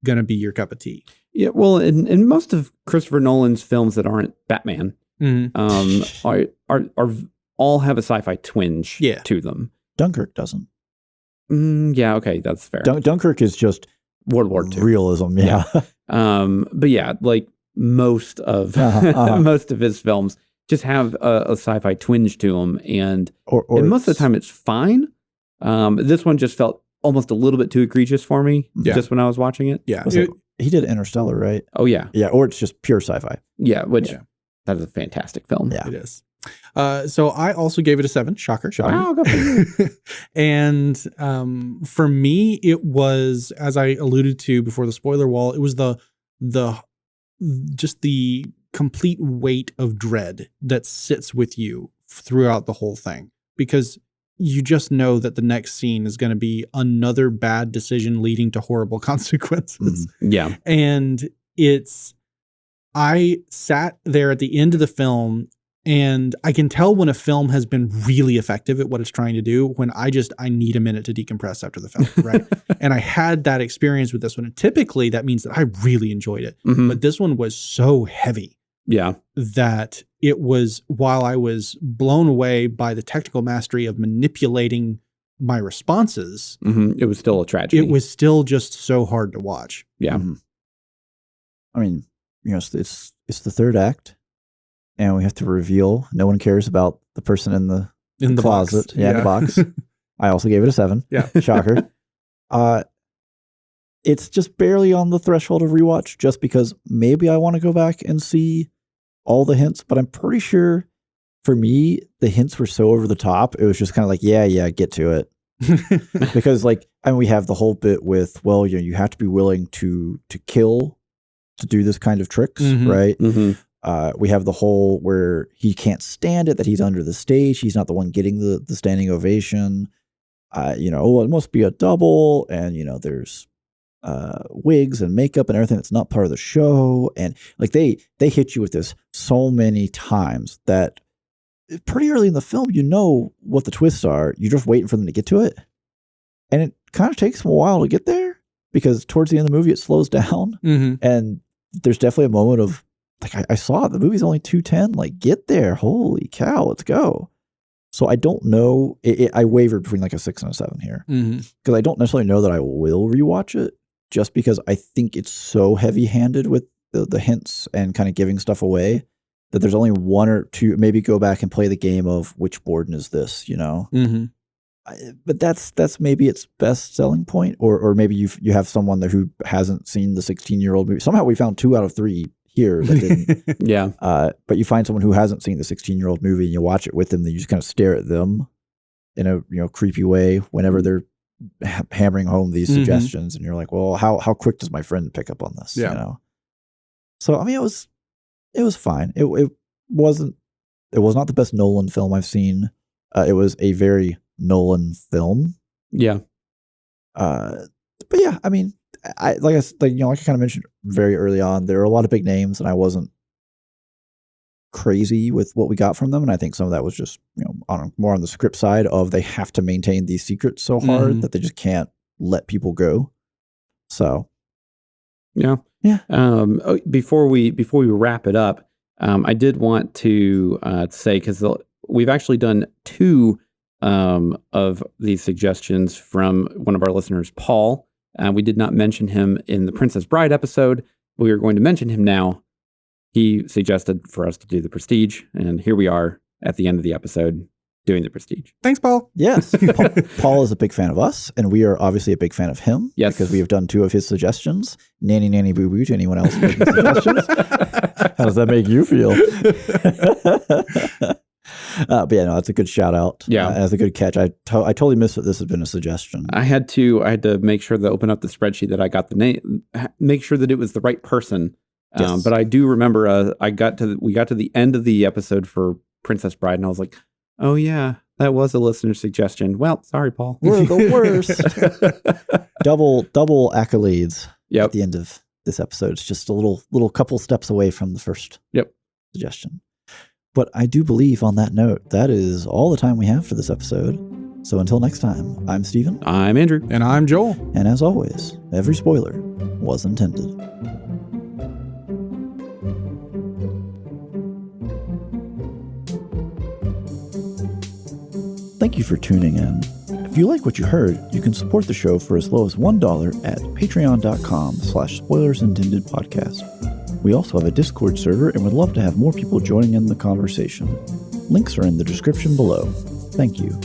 going to be your cup of tea. Yeah, well, in most of Christopher Nolan's films that aren't Batman, are all have a sci-fi twinge to them. Dunkirk doesn't. Yeah, okay, that's fair. Dunkirk is just World War II realism. Yeah. But yeah, like most of most of his films just have a sci-fi twinge to them, and most of the time it's fine. This one just felt almost a little bit too egregious for me just when I was watching it. Yeah. He did Interstellar, right? Oh, yeah. Yeah, or it's just pure sci-fi. Yeah, that is a fantastic film. Yeah. It is. So I also gave it a 7. Shocker. Wow, go for you. And for me, it was, as I alluded to before the spoiler wall, it was just the complete weight of dread that sits with you throughout the whole thing, because you just know that the next scene is going to be another bad decision leading to horrible consequences. Yeah. And I sat there at the end of the film, and I can tell when a film has been really effective at what it's trying to do, when I need a minute to decompress after the film, right? And I had that experience with this one. And typically that means that I really enjoyed it. But this one was so heavy that it was, while I was blown away by the technical mastery of manipulating my responses, it was still a tragedy. It was still just so hard to watch. Yeah. I mean, it's the third act, and we have to reveal no one cares about the person in the closet. Box. In the box. I also gave it a 7. Yeah. Shocker. It's just barely on the threshold of rewatch, just because maybe I want to go back and see all the hints, but I'm pretty sure for me, the hints were so over the top. It was just kind of like, yeah, get to it. Because we have the whole bit with, well, you have to be willing to kill to do this kind of tricks, right? We have the whole where he can't stand it that he's under the stage. He's not the one getting the standing ovation. It must be a double, and there's wigs and makeup and everything that's not part of the show, and they hit you with this so many times that pretty early in the film what the twists are. You're just waiting for them to get to it, and it kind of takes them a while to get there, because towards the end of the movie it slows down, and there's definitely a moment of I saw it, the movie's only 2:10, get there, holy cow, let's go. So I don't know, I wavered between a 6 and a 7 here, because I don't necessarily know that I will rewatch it, just because I think it's so heavy-handed with the hints and kind of giving stuff away, that there's only one or two, maybe go back and play the game of which Borden is this, but that's maybe its best selling point, or maybe you have someone there who hasn't seen the 16-year-old movie. Somehow we found 2 out of 3 here that didn't. But you find someone who hasn't seen the 16-year-old movie and you watch it with them, then you just kind of stare at them in a creepy way whenever they're hammering home these suggestions, and you're like, well, how quick does my friend pick up on this? So I mean, it was fine. It was not the best Nolan film I've seen. It was a very Nolan film. But yeah, I mean, I kind of mentioned very early on, there are a lot of big names, and I wasn't crazy with what we got from them, and I think some of that was just more on the script side of they have to maintain these secrets so hard that they just can't let people go. So yeah. Before we wrap it up, I did want to say, because we've actually done 2 of these suggestions from one of our listeners, Paul. We did not mention him in the Princess Bride episode. We are going to mention him now. He suggested for us to do The Prestige, and here we are at the end of the episode. doing the Prestige. Thanks, Paul. Yes. Paul is a big fan of us, and we are obviously a big fan of him. Yes. Because we have done 2 of his suggestions. Nanny, nanny, boo, boo to anyone else making suggestions. How does that make you feel? But yeah, no, that's a good shout out. Yeah. That's a good catch. I totally missed that this had been a suggestion. I had to make sure to open up the spreadsheet that I got the name, make sure that it was the right person. Yes. But I do remember we got to the end of the episode for Princess Bride, and I was like, oh yeah, that was a listener suggestion. Well, sorry, Paul. We're the worst. double accolades Yep. at the end of this episode. It's just a little couple steps away from the first suggestion. But I do believe on that note, that is all the time we have for this episode. So until next time, I'm Steven. I'm Andrew. And I'm Joel. And as always, every spoiler was intended. Thank you for tuning in. If you like what you heard, you can support the show for as low as $1 at patreon.com/spoilersintendedpodcast. We also have a Discord server and would love to have more people joining in the conversation. Links are in the description below. Thank you.